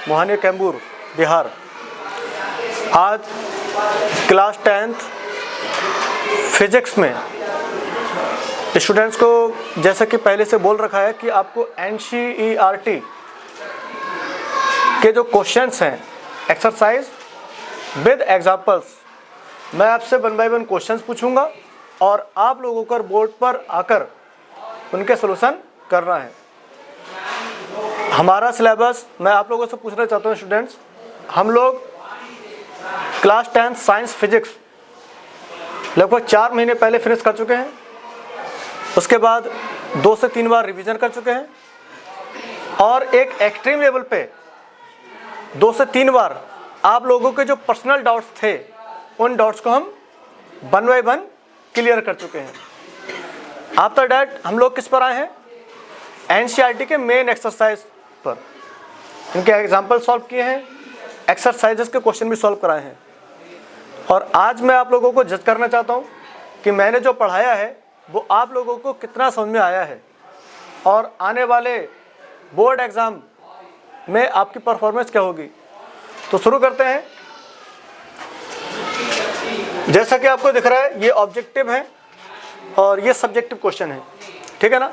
मोहानी कैम्बूर बिहार। आज class 10th physics में students को जैसा कि पहले से बोल रखा है कि आपको NCERT के जो क्वेश्चंस हैं एक्सरसाइज विद एग्जाम्पल्स, मैं आपसे 1 बाय 1 क्वेश्चंस पूछूंगा और आप लोगों को बोर्ड पर आकर उनके सलूशन करना है। हमारा सिलेबस मैं आप लोगों से पूछना चाहता हूँ स्टूडेंट्स, हम लोग क्लास 10 साइंस फिजिक्स लगभग 4 महीने पहले फिनिश कर चुके हैं। उसके बाद 2 से 3 बार रिवीजन कर चुके हैं और एक एक्सट्रीम लेवल पे 2 से 3 बार आप लोगों के जो पर्सनल डाउट्स थे उन डाउट्स को हम 1 बाय 1 क्लियर कर चुके हैं। आफ्टर डैट हम लोग किस पर आए हैं? NCERT के मेन एक्सरसाइज पर इनके एग्जाम्पल सॉल्व किए हैं, एक्सरसाइजेस के क्वेश्चन भी सॉल्व कराए हैं। और आज मैं आप लोगों को जज करना चाहता हूँ कि मैंने जो पढ़ाया है वो आप लोगों को कितना समझ में आया है और आने वाले बोर्ड एग्ज़ाम में आपकी परफॉर्मेंस क्या होगी। तो शुरू करते हैं। जैसा कि आपको दिख रहा है ये ऑब्जेक्टिव है और ये सब्जेक्टिव क्वेश्चन है, ठीक है ना।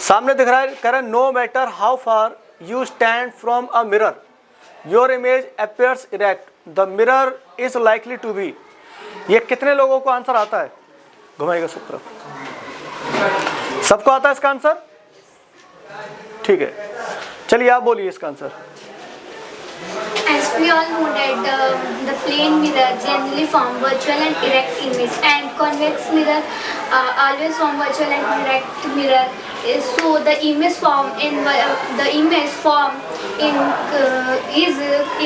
सामने दिख रहा है, कह रहा है no matter how far you stand from a mirror your image appears erect the mirror is likely to be. ये कितने लोगों को आंसर आता है? घुमाइएगा सब तरफ। सबको आता है इसका आंसर? ठीक है, चलिए आप बोलिए इसका answer. As we all know that the plane mirror generally form virtual and erect image, and convex mirror always form virtual and erect mirror. So the image form in is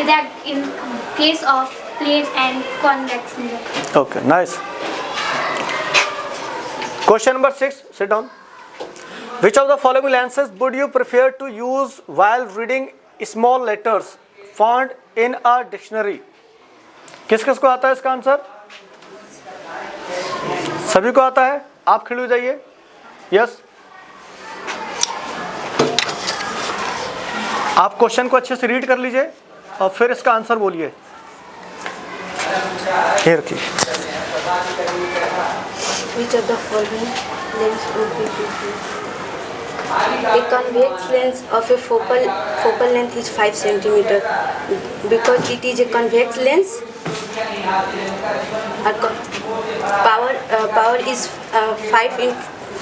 erect in case of plane and convex mirror. Okay, nice. Question number 6. Sit down. Which of the following lenses would you prefer to use while reading small letters found in a dictionary? किस किस को आता है इसका answer? सभी को आता है? आप खड़े हो जाइए। यस, आप क्वेश्चन को अच्छे से रीड कर लीजिए और फिर इसका आंसर बोलिए। ये रखिए। Which of the following lens would be preferred? A convex lens of a focal length is 5 cm because it is a convex lens. Power is 5 in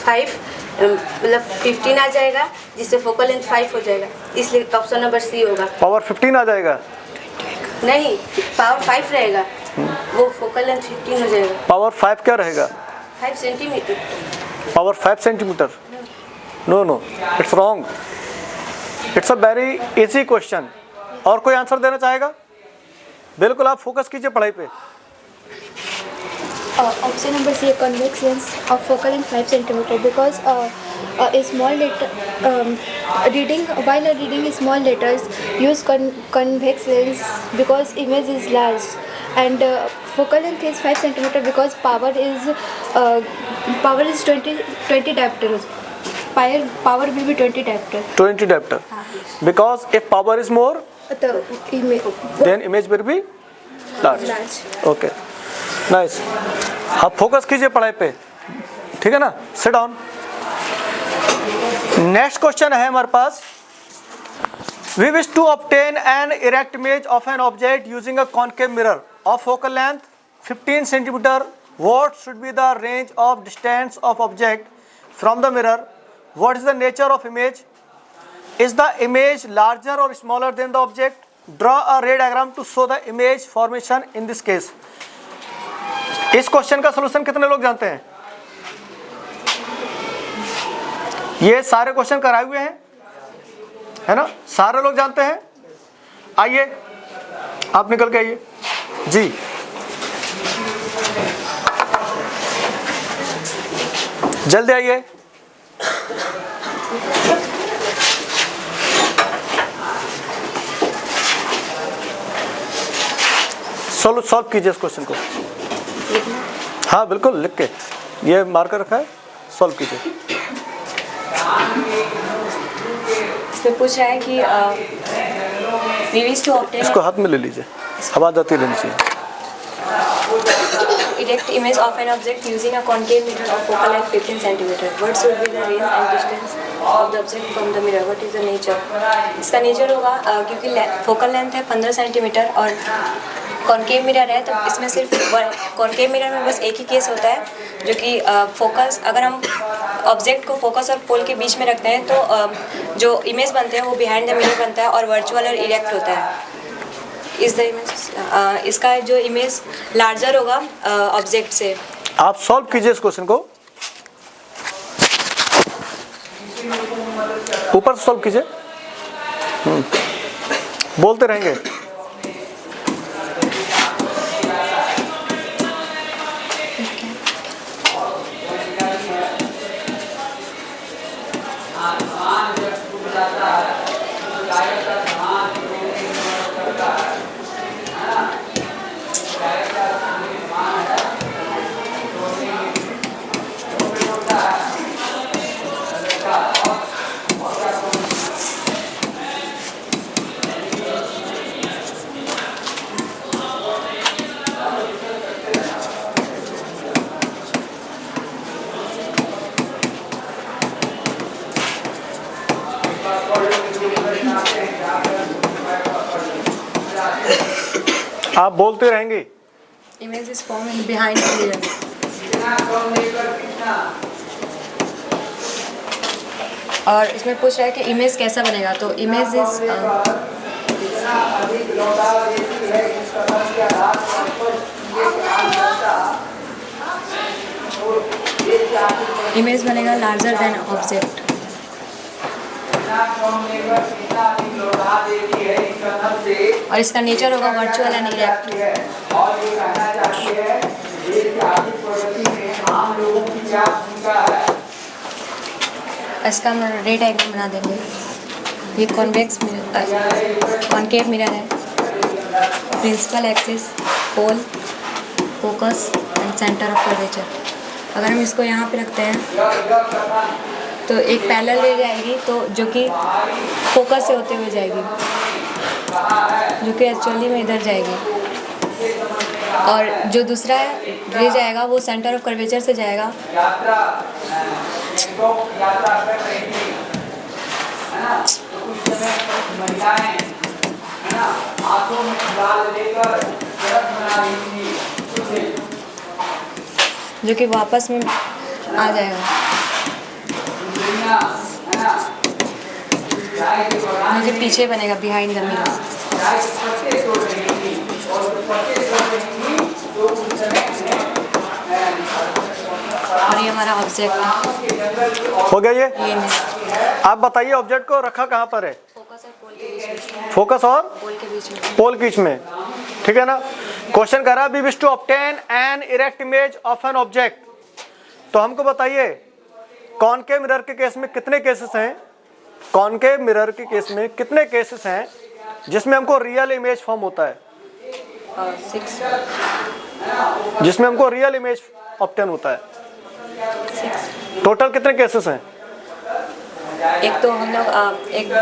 5 मतलब 15 आ जाएगा, जिससे फोकल लेंथ 5 हो जाएगा, इसलिए ऑप्शन नंबर सी होगा। Power 15 आ जाएगा? नहीं, power 5 रहेगा, वो फोकल लेंथ 15 हो जाएगा। पावर 5 क्या रहेगा? 5 centimetre. Power 5 centimetre? No, it's wrong. It's a very easy question. और कोई आंसर देना चाहेगा? बिल्कुल, आप फोकस कीजिए पढ़ाई पे। Option number C, a convex lens of focal length 5 cm because a small letter while reading small letters use convex lens because image is large, and focal length is 5 cm because power is 20 diopter. Power will be 20 diopter. 20 diopter. Because if power is more, then image will be large. Okay. Nice. आप focus कीजिए पढ़ाई पे, ठीक है ना। Sit down. Next question है हमारे पास। We wish to obtain an erect image of an object using a concave mirror of focal length 15 centimetre. What should be the range of distance of object from the mirror? What is the nature of image? Is the image larger और smaller than the object? Draw a ray diagram to show the image formation in this case. इस question का solution कितने लोग जानते हैं? ये सारे question कराए हुए हैं, है ना, सारे लोग जानते हैं। आइए, आप निकल के आइए जी। जल्दी आइए। सॉल्व कीजिए इस क्वेश्चन को। हाँ बिल्कुल, लिख के ये मार्कर रखा है, सॉल्व कीजिए। इसमें पूछा है कि We wish to obtain इसको हाथ में ले लीजिए, आवाज़ आती रहनी चाहिए। erect image of an object using a concave mirror of focal length 15 cm. What should be the range and distance of the object from the mirror? What is the nature? इसका नेचर होगा क्योंकि focal length है 15 centimetre और concave mirror है, तो इसमें सिर्फ concave mirror में बस एक ही केस होता है जो कि फोकस, अगर हम ऑब्जेक्ट को फोकस और पोल के बीच में रखते हैं तो जो इमेज बनते हैं वो बिहाइंड द मिरर बनता है और वर्चुअल और इरेक्ट होता है। इस द इमेज इसका जो इमेज लार्जर होगा ऑब्जेक्ट से। आप सॉल्व कीजिए इस क्वेश्चन को, ऊपर से सॉल्व कीजिए, बोलते रहेंगे। आप बोलते रहेंगे। Image is form in behind the mirror. और इसमें पूछ रहा है कि इमेज कैसा बनेगा, तो इमेज इज इमेज बनेगा लार्जर देन ऑब्जेक्ट। और इसका नेचर होगा वर्चुअल एंड इरेक्ट। इसका हम रे डायग्राम बना देंगे। ये कॉन्वेक्स मिरर, कॉनकेव मिरर है। Principal axis, pole, focus and centre of curvature. अगर हम इसको यहाँ पे रखते हैं तो एक पैरेलल रे जाएगी, तो जो कि फोकस से होते हुए जाएगी, जो कि एक्चुअली में इधर जाएगी। और जो दूसरा रे जाएगा वो सेंटर ऑफ कर्वेचर से जाएगा। जो कि वापस में आ जाएगा, जो पीछे बनेगा बिहाइंड द मिरर। और ये हमारा ऑब्जेक्ट है। हो गया ये नहीं। आप बताइए ऑब्जेक्ट को रखा कहाँ पर है? फोकस और पोल के बीच में। फोकस और पोल के बीच में। पोल के बीच में, ठीक है ना। क्वेश्चन कर रहा है we wish to obtain an erect image of an object. तो हमको बताइए कॉनकेव मिरर के केस में कितने केसेस हैं, कॉनकेव मिरर के केस में कितने केसेस हैं जिसमें हमको रियल इमेज फॉर्म होता है? 6। जिसमें हमको रियल इमेज ऑब्टेन होता है। 6। टोटल कितने केसेस हैं? एक तो हम लोग एक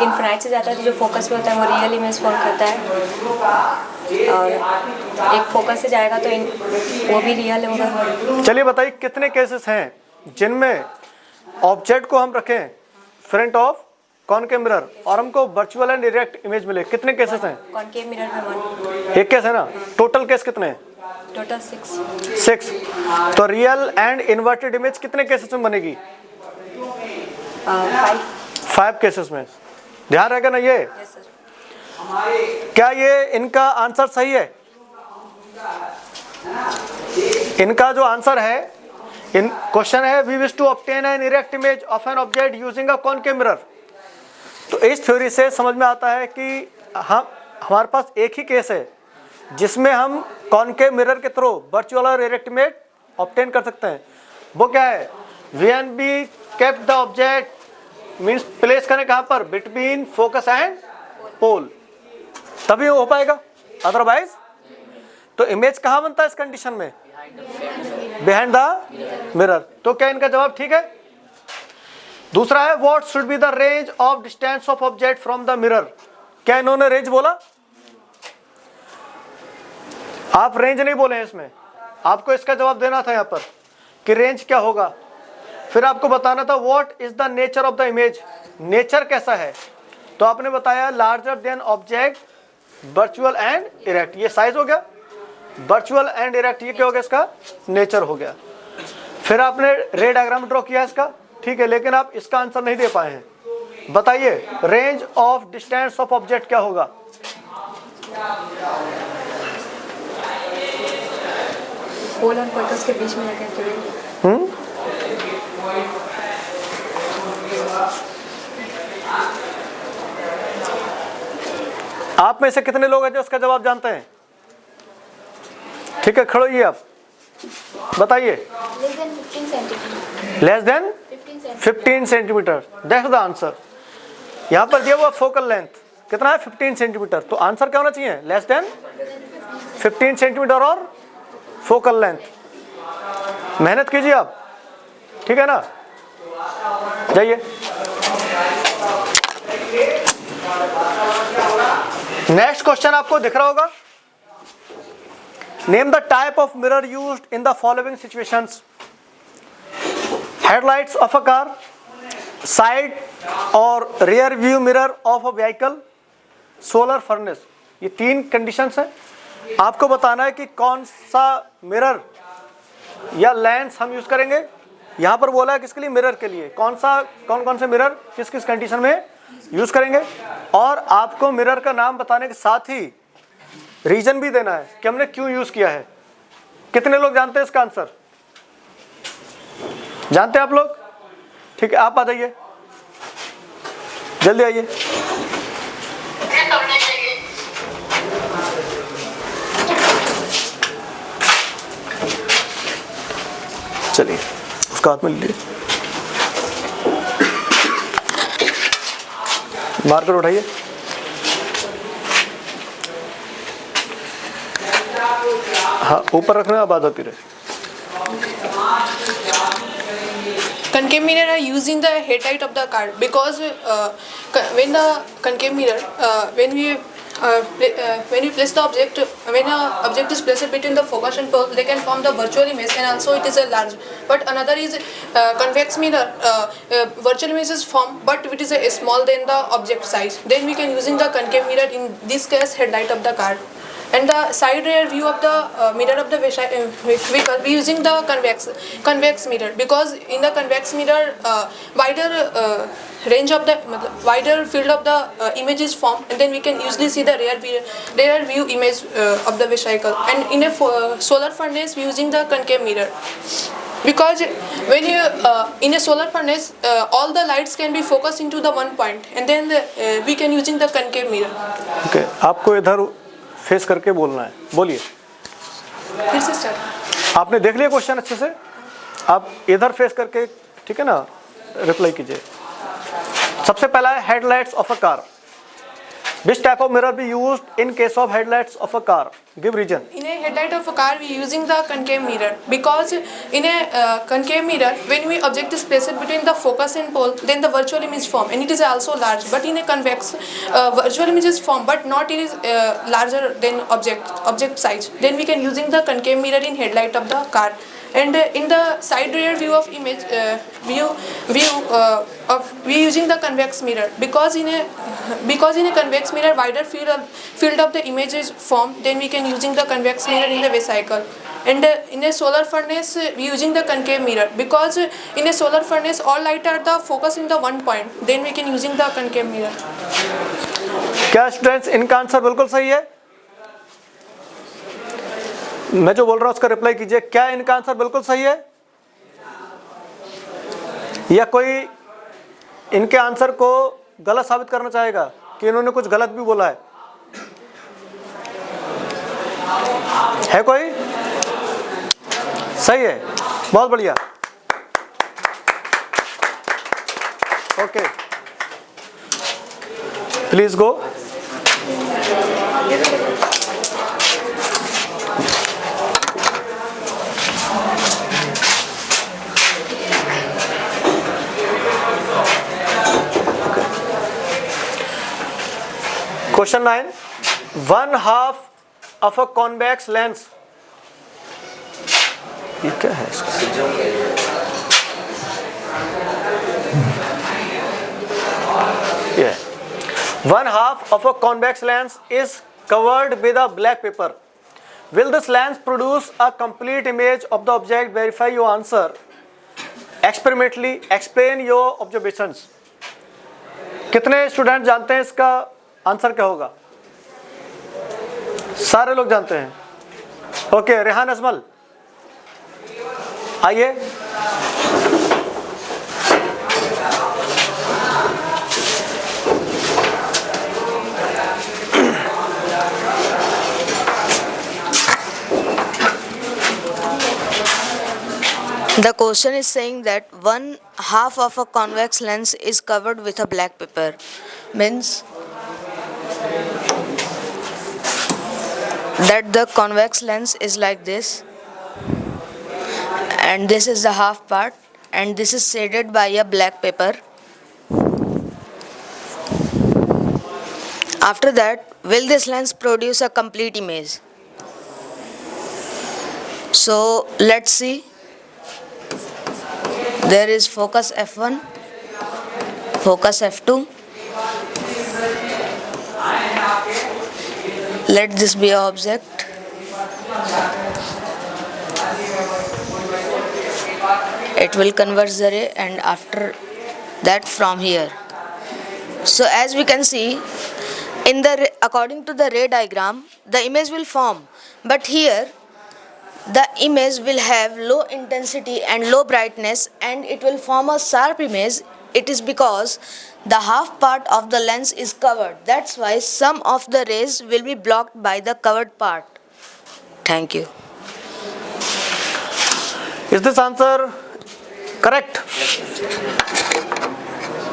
इन्फिनाइट से जाता है, तो जो फोकस पे होता है वो रियल इमेज फॉर्म करता है। और एक फोकस से जाएगा तो वो भी रियल होगा। चलिए बताइए कितने केसेस हैं जिनमें ऑब्जेक्ट को हम रखें फ्रंट ऑफ कॉनकेव मिरर और हमको वर्चुअल एंड डायरेक्ट इमेज मिले? कितने केसेस हैं? कॉनकेव मिरर में 1। एक केस है ना। टोटल केस कितने हैं? टोटल 6। 6। तो रियल एंड इन्वर्टेड इमेज कितने केसेस में बनेगी? 5 केसेस में। ध्यान रहेगा ना ये? Yes sir. क्या ये इनका आंसर सही है? इनका जो आंसर है, इन क्वेश्चन है we wish to obtain an erect image of an object using a concave mirror. तो इस थ्योरी से समझ में आता है कि हमारे पास एक ही केस है जिसमें हम कॉनकेव मिरर के थ्रू वर्चुअल और इरेक्ट इमेज ऑब्टेन कर सकते हैं। वो क्या है? When be kept the object means place करें कहाँ पर? बिटवीन फोकस एंड पोल, तभी हो पाएगा, अदरवाइज। तो इमेज कहाँ बनता है इस कंडीशन में? Behind the mirror. तो क्या इनका जवाब ठीक है? दूसरा है what should be the range of distance of object from the mirror. क्या इन्होंने रेंज बोला? आप रेंज नहीं बोले हैं इसमें, आपको इसका जवाब देना था यहाँ पर कि रेंज क्या होगा। फिर आपको बताना था what is the nature of the image, nature कैसा है। तो आपने बताया larger than object, virtual and erect, ये साइज हो गया। वर्चुअल एंड इरेक्ट ये क्या हो गया, इसका नेचर हो गया। फिर आपने रे डायग्राम ड्रॉ किया इसका, ठीक है, लेकिन आप इसका आंसर नहीं दे पाए हैं। बताइए range of distance of object क्या होगा? पोल और पोटस के बीच में जाकर आप में से कितने लोग हैं जो इसका जवाब जानते हैं? ठीक है, खड़ो होइए आप, बताइए। Less than 15 centimeter. Less than 15 centimeter. 15 centimetre, that's the answer. यहाँ पर दिया हुआ फोकल लेंथ कितना है? 15 सेंटीमीटर। तो आंसर क्या होना चाहिए? लेस देन 15 सेंटीमीटर और फोकल लेंथ। मेहनत कीजिए आप, ठीक है ना। जाइए नेक्स्ट क्वेश्चन, आपको दिख रहा होगा। Name the type of mirror used in the following situations. Headlights of a car, side और rear view mirror of a vehicle, solar furnace. ये 3 कंडीशंस हैं। आपको बताना है कि कौन सा मिरर या लेंस हम यूज करेंगे। यहाँ पर बोला है किसके लिए? मिरर के लिए। कौन कौन से मिरर किस किस कंडीशन में यूज करेंगे, और आपको मिरर का नाम बताने के साथ ही रीजन भी देना है कि हमने क्यों यूज किया है। कितने लोग जानते हैं इसका आंसर? जानते हैं आप लोग? ठीक है, आप आ जाइए, जल्दी आइए। चलिए उसका हाथ में लीजिए, मार्कर उठाइए। हाँ, ऊपर रखना, अब आधा रहे। Concave mirror are used in the headlight of the car because when the concave mirror when we place the object, when a object is placed between the focus and pole, they can form the virtual image, and also it is a large. But another is convex mirror. Virtual image is formed, but it is a small than the object size. Then we can using the concave mirror, in this case headlight of the car. And the side rear view of the mirror of the vehicle, we using the convex mirror, because in the convex mirror wider range of the wider field of the image is formed, and then we can usually see the rear view image of the vehicle. And in a solar furnace, we using the concave mirror, because when you in a solar furnace all the lights can be focused into the one point, and then we can using the concave mirror. Okay, आपको इधर face करके बोलना है, बोलिए। फिर से start. आपने देख लिया क्वेश्चन अच्छे से? आप इधर फेस करके, ठीक है ना, रिप्लाई कीजिए। सबसे पहला है headlights of a car. Which type of mirror be used in case of headlights of a car? Give reason. In a headlight of a car, we using the concave mirror, because in a concave mirror, when we object is placed between the focus and pole, then the virtual image form, and it is also large. But in a convex, virtual image is formed, but not it is larger than object size. Then we can using the concave mirror in headlight of the car. And in the side rear view of image we using the convex mirror, because in a convex mirror wider field of the image is formed, then we can using the convex mirror in the vehicle. And in a solar furnace we using the concave mirror, because in a solar furnace all light are the focus in the one point, then we can using the concave mirror. क्या students इनका answer बिल्कुल सही है? मैं जो बोल रहा हूं उसका रिप्लाई कीजिए। क्या इनका आंसर बिल्कुल सही है, या कोई इनके आंसर को गलत साबित करना चाहेगा कि इन्होंने कुछ गलत भी बोला है? है कोई? सही है, बहुत बढ़िया। Okay, please go. Question 9, 1/2 of a convex lens, ये क्या है इसका? ये 1/2 of a convex lens is covered with a black paper. Will this lens produce a complete image of the object? Verify your answer experimentally. Explain your observations. कितने student जानते हैं इसका answer क्या होगा? सारे लोग जानते हैं. ओके, रेहान अजमल आइए. The question is saying that 1/2 of a convex lens is covered with a black paper. Means that the convex lens is like this, and this is the half part, and this is shaded by a black paper. After that, will this lens produce a complete image? So let's see. There is focus f1, focus f2. Let this be an object. It will converge the ray, and after that from here. So as we can see, according to the ray diagram, the image will form, but here the image will have low intensity and low brightness, and it will form a sharp image. It is because the half part of the lens is covered. That's why some of the rays will be blocked by the covered part. Thank you. Is this answer correct?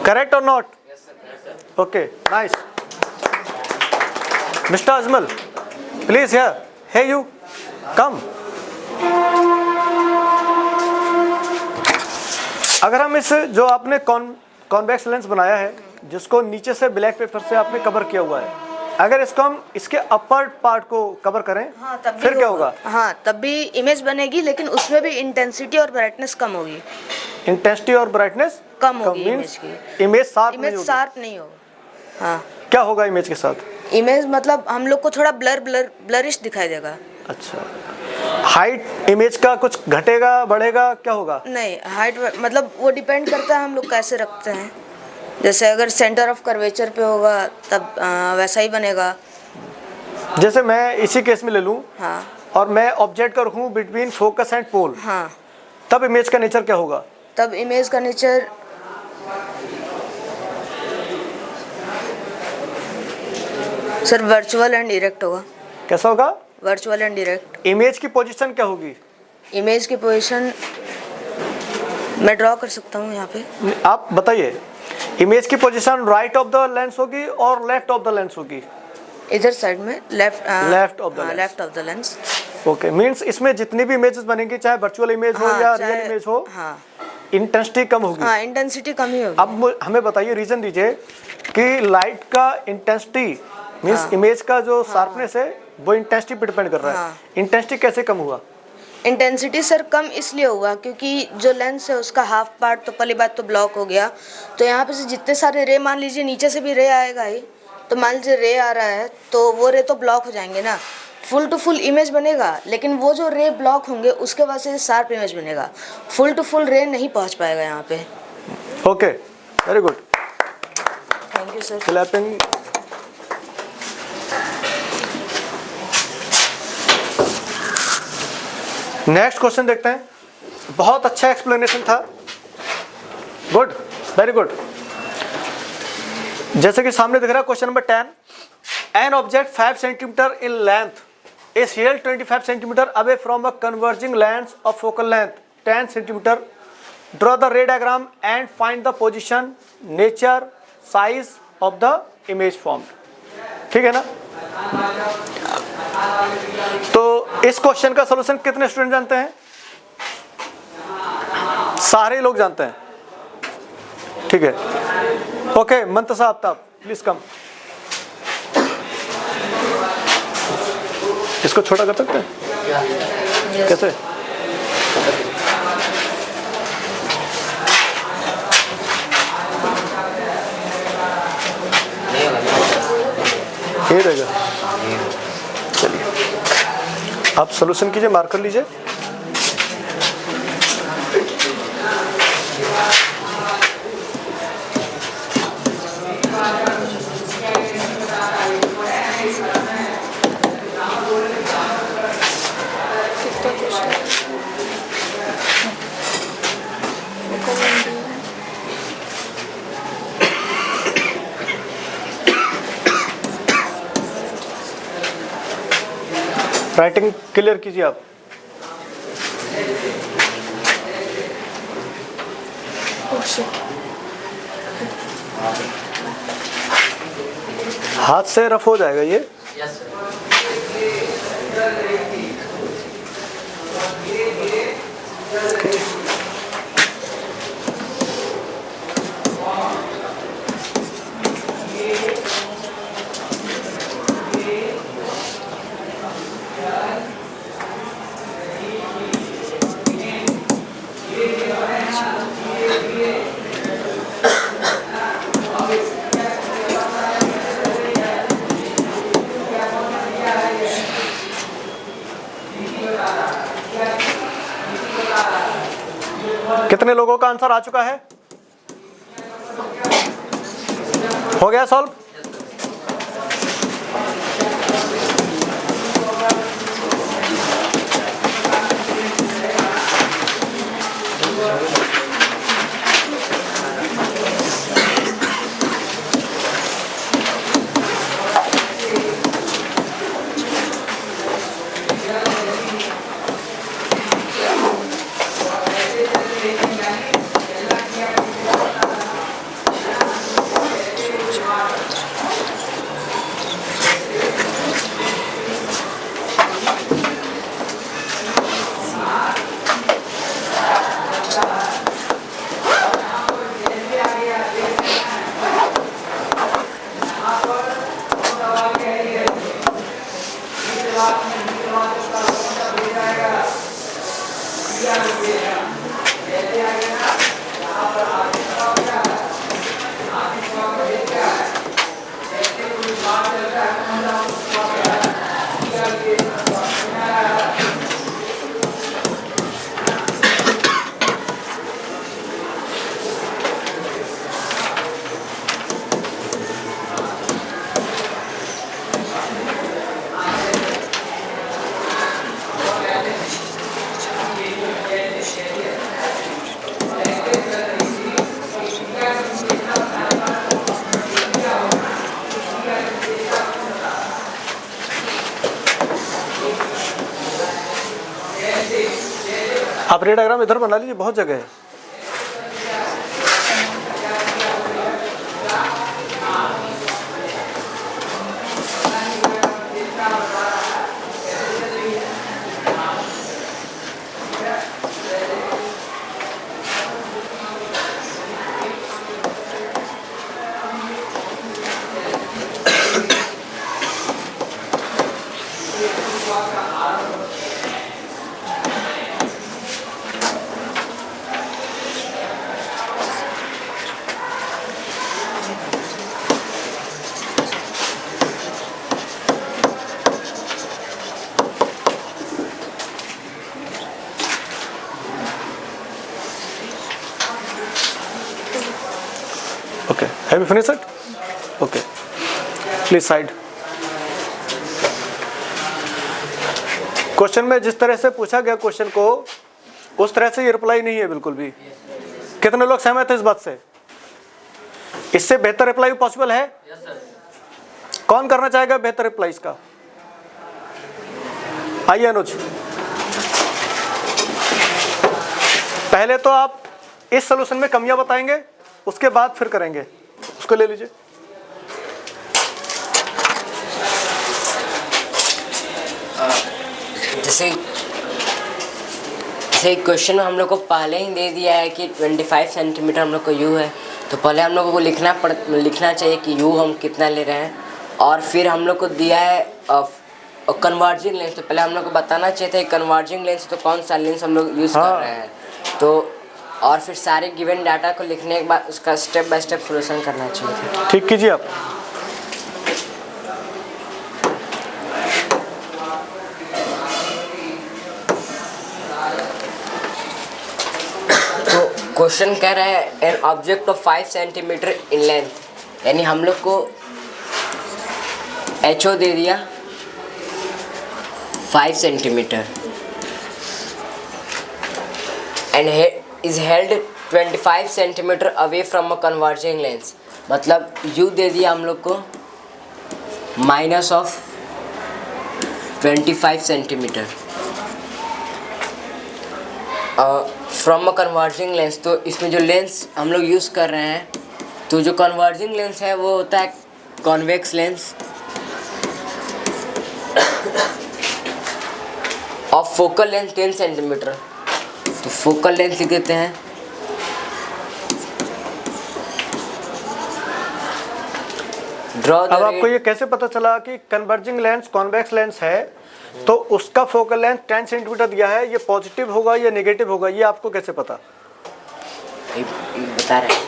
Correct or not? Yes, sir. Yes, sir. Okay, nice. Mr. Ajmal, please here. Hey you, come. अगर हम इस जो आपने convex lens बनाया है, जिसको नीचे से ब्लैक पेपर से आपने कवर किया हुआ है, अगर इसको हम इसके अपर पार्ट को कवर करें, तब फिर क्या होगा? हाँ, तब भी इमेज बनेगी, लेकिन उसमें भी इंटेंसिटी और ब्राइटनेस कम होगी. इंटेंसिटी और ब्राइटनेस कम होगी इमेज की. इमेज शार्प नहीं होगा. हाँ. क्या होगा इमेज के साथ? इमेज मतलब हम लोग को थोड़ा ब्लरिश दिखाई देगा. अच्छा, हाइट इमेज का कुछ घटेगा बढ़ेगा, क्या होगा? नहीं, हाइट मतलब वो डिपेंड करता है हम लोग कैसे रखते हैं. जैसे अगर सेंटर ऑफ कर्वेचर पे होगा तब वैसा ही बनेगा. जैसे मैं इसी केस में ले लूं, हाँ, और मैं ऑब्जेक्ट का रखूं बिटवीन फोकस एंड पोल, हाँ, तब इमेज का नेचर क्या होगा? तब इमेज का nature sir virtual and direct होगा. कैसा होगा? Virtual and direct. इमेज की पोजीशन क्या होगी? इमेज की पोजीशन मैं ड्रॉ कर सकता हूँ यहाँ पे. आप बताइए. इमेज की position right of the lens होगी और लेफ्ट ऑफ द लेंस होगी? इधर साइड में left of the lens. Okay, means इसमें जितनी भी इमेजेस बनेंगी, चाहे वर्चुअल इमेज हो या रियल इमेज हो, इंटेंसिटी कम होगी. हाँ, इंटेंसिटी कम ही होगी. अब हमें बताइए, रीजन दीजिए कि लाइट का इंटेंसिटी मींस इमेज का जो शार्पनेस है वो इंटेंसिटी पे डिपेंड कर रहा है. इंटेंसिटी कैसे कम हुआ? इंटेंसिटी सर कम इसलिए हुआ क्योंकि जो लेंस है उसका हाफ पार्ट तो पहली बात तो ब्लॉक हो गया. तो यहाँ पे से जितने सारे रे, मान लीजिए नीचे से भी रे आएगा ही, तो मान लीजिए रे आ रहा है तो वो रे तो ब्लॉक हो जाएंगे ना. फुल टू फुल इमेज बनेगा, लेकिन वो जो रे ब्लॉक होंगे उसके वजह से शार्प इमेज बनेगा. फुल टू फुल रे नहीं पहुँच पाएगा यहाँ पे. Okay, very good. Thank you sir. Clapping. Next question देखते हैं. बहुत अच्छा एक्सप्लेनेशन था. Good, very good. जैसे कि सामने दिख रहा है question number 10. An object 5 centimetre in length is held 25 centimetre away from a converging lens of focal length 10 centimetre. Draw the रे diagram and find the position, nature, size of the image formed. ठीक है ना? तो इस question का solution कितने student जानते हैं? सारे लोग जानते हैं. ठीक है. Okay, Mantasa Aftab, please come. इसको छोटा कर सकते हैं? कैसे? ये रहेगा। चलिए आप सॉल्यूशन कीजिए, मार्कर लीजिए। राइटिंग क्लियर कीजिए आप। हाथ से रफ हो जाएगा ये। कितने लोगों का आंसर आ चुका है? हो गया सॉल्व? आप रे डायग्राम इधर बना लीजिए, बहुत जगह है। Okay, have you finished it? Okay, please side. Question में जिस तरह से पूछा गया क्वेश्चन को उस तरह से ये रिप्लाई नहीं है बिल्कुल भी। कितने लोग सहमत हैं इस बात से? इससे बेहतर रिप्लाई पॉसिबल है? कौन करना चाहेगा बेहतर रिप्लाई इसका? आइए अनुज, पहले तो आप इस सॉल्यूशन में कमियां बताएंगे, उसके बाद फिर करेंगे। उसको ले लीजिए। जैसे क्वेश्चन में हम लोग को पहले ही दे दिया है कि 25 सेंटीमीटर हम लोग को यू है, तो पहले हम लोगों को लिखना चाहिए कि यू हम कितना ले रहे हैं, और फिर हम लोग को दिया है कन्वर्जिंग लेंस, तो पहले हम लोग को बताना चाहिए था कन्वर्जिंग लेंस तो कौन सा लेंस हम लोग यूज़ कर रहे हैं। तो और फिर सारे गिवन डाटा को लिखने के बाद उसका स्टेप बाय स्टेप सोल्यूशन करना चाहिए था। ठीक कीजिए आप। तो क्वेश्चन कह रहा है an object of 5 centimetre in length, यानी हम लोग को HO दे दिया 5 centimetre and is held 25 centimetre away from a converging lens, मतलब U दे दिया हम लोग को -25 centimetre from a converging lens. तो इसमें जो लेंस हम लोग यूज़ कर रहे हैं, तो जो कन्वर्जिंग लेंस है वो होता है convex lens of focal length 10 centimetre. तो फोकल लेंथ लिख देते हैं अब आपको ये कैसे पता चला कि कन्वर्जिंग लेंस कॉन्वेक्स लेंस है तो उसका फोकल लेंथ 10 सेंटीमीटर दिया है, ये पॉजिटिव होगा या नेगेटिव होगा, ये आपको कैसे पता? बता रहे हैं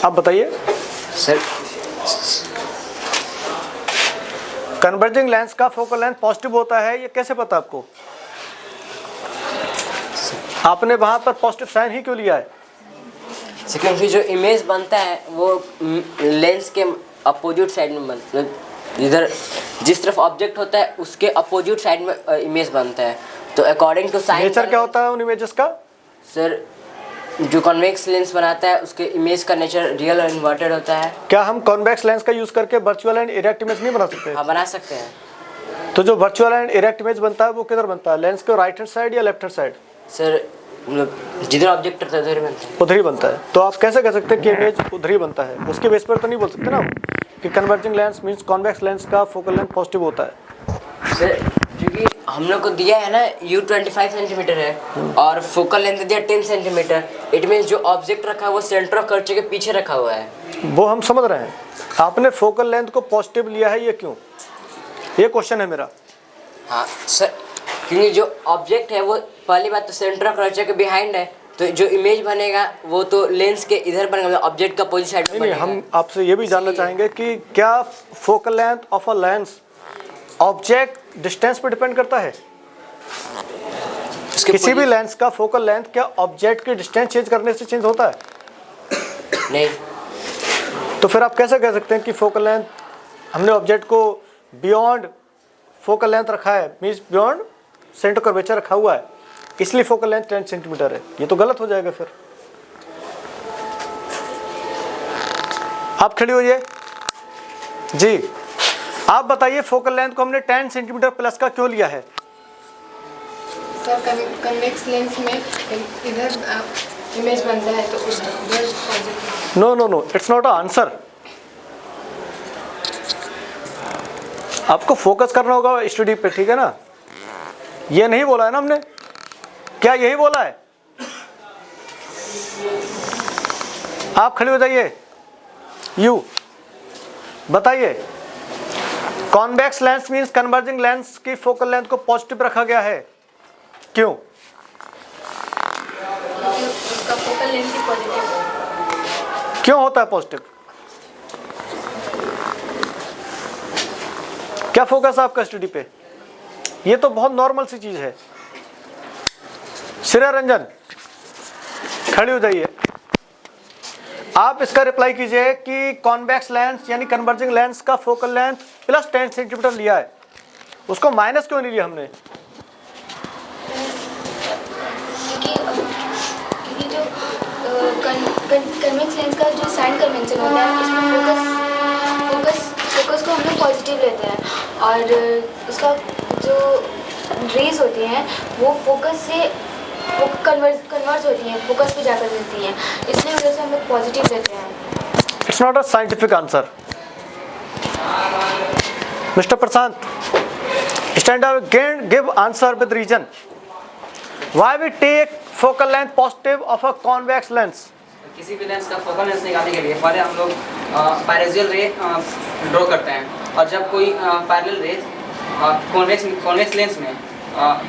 आप बताइए सर। कन्वर्जिंग लेंस का फोकल लेंथ पॉजिटिव होता है, ये कैसे पता आपको? आपने वहां पर पॉजिटिव साइन ही क्यों लिया है? क्योंकि जो इमेज बनता है वो लेंस के अपोजिट साइड में बनता है, इधर जिस तरफ ऑब्जेक्ट होता है उसके अपोजिट साइड में इमेज बनता है। तो अकॉर्डिंग टू साइन नेचर क्या होता है उन इमेजेस का? सर जो कॉन्वेक्स लेंस बनाता है उसके इमेज का नेचर रियल और इन्वर्टेड होता है। क्या हम कॉन्वेक्स लेंस का यूज करके वर्चुअल एंड इरेक्ट इमेज नहीं बना सकते? हाँ बना सकते हैं। तो जो वर्चुअल एंड इरेक्ट इमेज बनता है वो किधर बनता है, लेंस के राइट हैंड साइड या लेफ्ट हैंड साइड? सर मतलब जिधर ऑब्जेक्ट रहता है उधर बनता है। उधर ही बनता है। तो आप कैसे कह सकते हैं कि इमेज उधर ही बनता है? उसके बेस पर तो नहीं बोल सकते ना कि converging lens means convex lens का फोकल लेंथ पॉजिटिव होता है। सर क्योंकि हम लोग को दिया है ना U 25 सेंटीमीटर है और फोकल लेंथ दिया 10 सेंटीमीटर, इट मीन्स जो ऑब्जेक्ट रखा है वो सेंटर ऑफ कर्वेचर के पीछे रखा हुआ है। वो हम समझ रहे हैं, आपने फोकल लेंथ को पॉजिटिव लिया है, ये क्यों? ये क्वेश्चन है मेरा। हाँ सर, क्योंकि जो ऑब्जेक्ट है वो पहली बात तो सेंटर ऑफ कर्वेचर के बिहाइंड है, तो जो इमेज बनेगा वो तो लेंस के इधर बनेगा, मतलब ऑब्जेक्ट का अपोजिट साइड में बनेगा। हम आपसे ये भी जानना चाहेंगे कि क्या focal length of a lens object distance पे डिपेंड करता है? किसी भी लेंस का फोकल लेंथ क्या ऑब्जेक्ट की डिस्टेंस चेंज करने से चेंज होता है? नहीं। तो फिर आप कैसे कह सकते हैं कि फोकल लेंथ हमने ऑब्जेक्ट को बियॉन्ड फोकल लेंथ रखा है, मीन्स बियॉन्ड सेंटर कर्वेचर रखा हुआ है, इसलिए फोकल लेंथ 10 सेंटीमीटर है? ये तो गलत हो जाएगा फिर। आप खड़ी होइए जी, आप बताइए फोकल लेंथ को हमने 10 सेंटीमीटर प्लस का क्यों लिया है? सर कन्वेक्स लेंस में इधर इमेज बनता है तो उस positive. No no no, it's not a answer. आपको फोकस करना होगा स्टडी पे, ठीक है ना? ये नहीं बोला है ना हमने, क्या यही बोला है? आप खड़े हो जाइए। यू बताइए, convex lens means converging lens की फोकल लेंथ को पॉजिटिव रखा गया है, क्यों? उसका फोकल लेंथ ही पॉजिटिव है। क्यों होता है पॉजिटिव? क्या फोकस है आपका स्टडी पे? ये तो बहुत नॉर्मल सी चीज है। श्रेया रंजन खड़ी हो जाइए, आप इसका रिप्लाई कीजिए कि कॉन्वेक्स लेंस यानी कन्वर्जिंग लेंस का फोकल लेंथ प्लस 10 सेंटीमीटर लिया है, उसको माइनस क्यों नहीं लिया हमने? क्योंकि जो कन्वेक्स लेंस का जो साइन कन्वेंशन होता है उसमें फोकस को हम लोग पॉजिटिव लेते हैं और उसका जो रेज होती हैं वो फोकस से कन्वर्ज होती हैं, फोकस पे जाकर मिलती हैं, इसलिए वजह से हम लोग पॉजिटिव लेते हैं। It's not a scientific answer. Mister Prashant, stand up again, give answer with reason. Why we take focal length positive of a convex lens? किसी भी लेंस का फोकल लेंथ निकालने के लिए पहले हम लोग पैरेशियल रे ड्रॉ करते हैं, और जब कोई पैरेलल रे कॉन्वेक्स लेंस में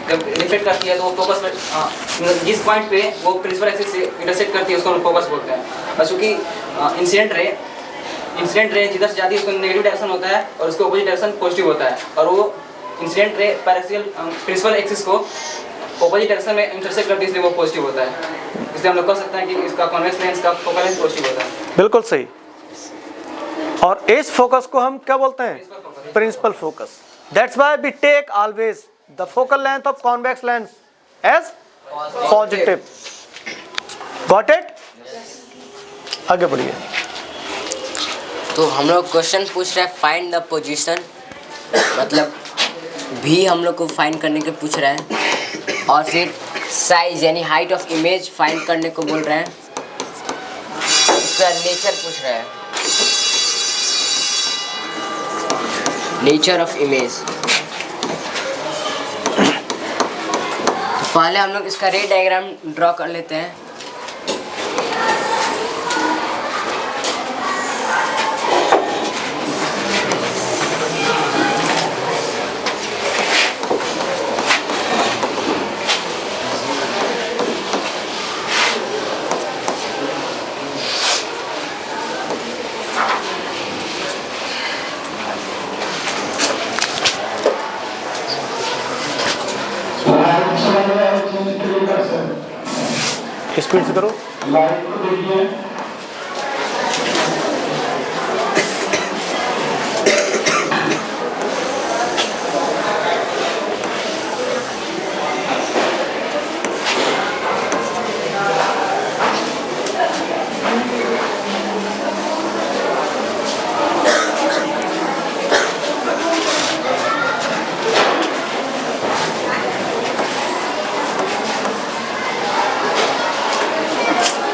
जब रिफ्लेक्ट करती है तो वो फोकस पर जिस पॉइंट पे वो प्रिंसिपल एक्सिस से इंटरसेक्ट करती है उसको हम फोकस बोलते हैं। और चूँकि इंसिडेंट रे जिधर से जाती है उसको नेगेटिव डायरेक्शन होता है और उसका अपोजिट डायरेक्शन पॉजिटिव होता है, और वो incident ray paraxial principal axis को अपोजिट डायरेक्शन में इंटरसेक्ट करती है, इसलिए वो पॉजिटिव होता है। इसलिए हम लोग कह सकते हैं कि इसका कॉन्वेक्स लेंस का फोकल लेंथ पॉजिटिव होता है। बिल्कुल सही। और इस फोकस को हम क्या बोलते हैं? Principal focus. That's why we take always the focal length of convex lens as positive. Got it? आगे बढ़िए। तो हम लोग क्वेश्चन पूछ रहे हैं फाइंड द पोजीशन, मतलब भी हम लोग को फाइंड करने के पूछ रहा है, और फिर साइज यानी हाइट ऑफ इमेज फाइंड करने को बोल रहे हैं। उसका नेचर पूछ रहा है, नेचर ऑफ इमेज। तो पहले हम लोग इसका रे डायग्राम ड्रॉ कर लेते हैं। स्पीड से करो।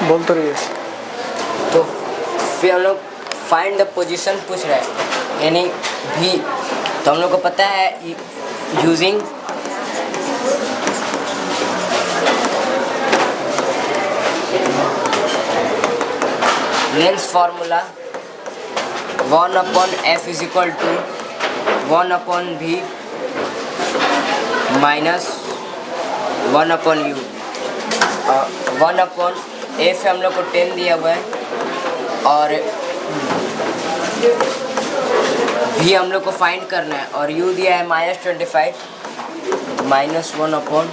बोलते रहिए। तो फिर हम लोग फाइंड द पोजीशन पूछ रहे हैं, यानी भी। तो हम लोग को पता है using lens formula 1/f is equal to 1/v minus 1/u। 1/f हम लोग को 10 दिया हुआ है, और भी हम लोग को फाइंड करना है, और u दिया है -25 माइनस 1/25।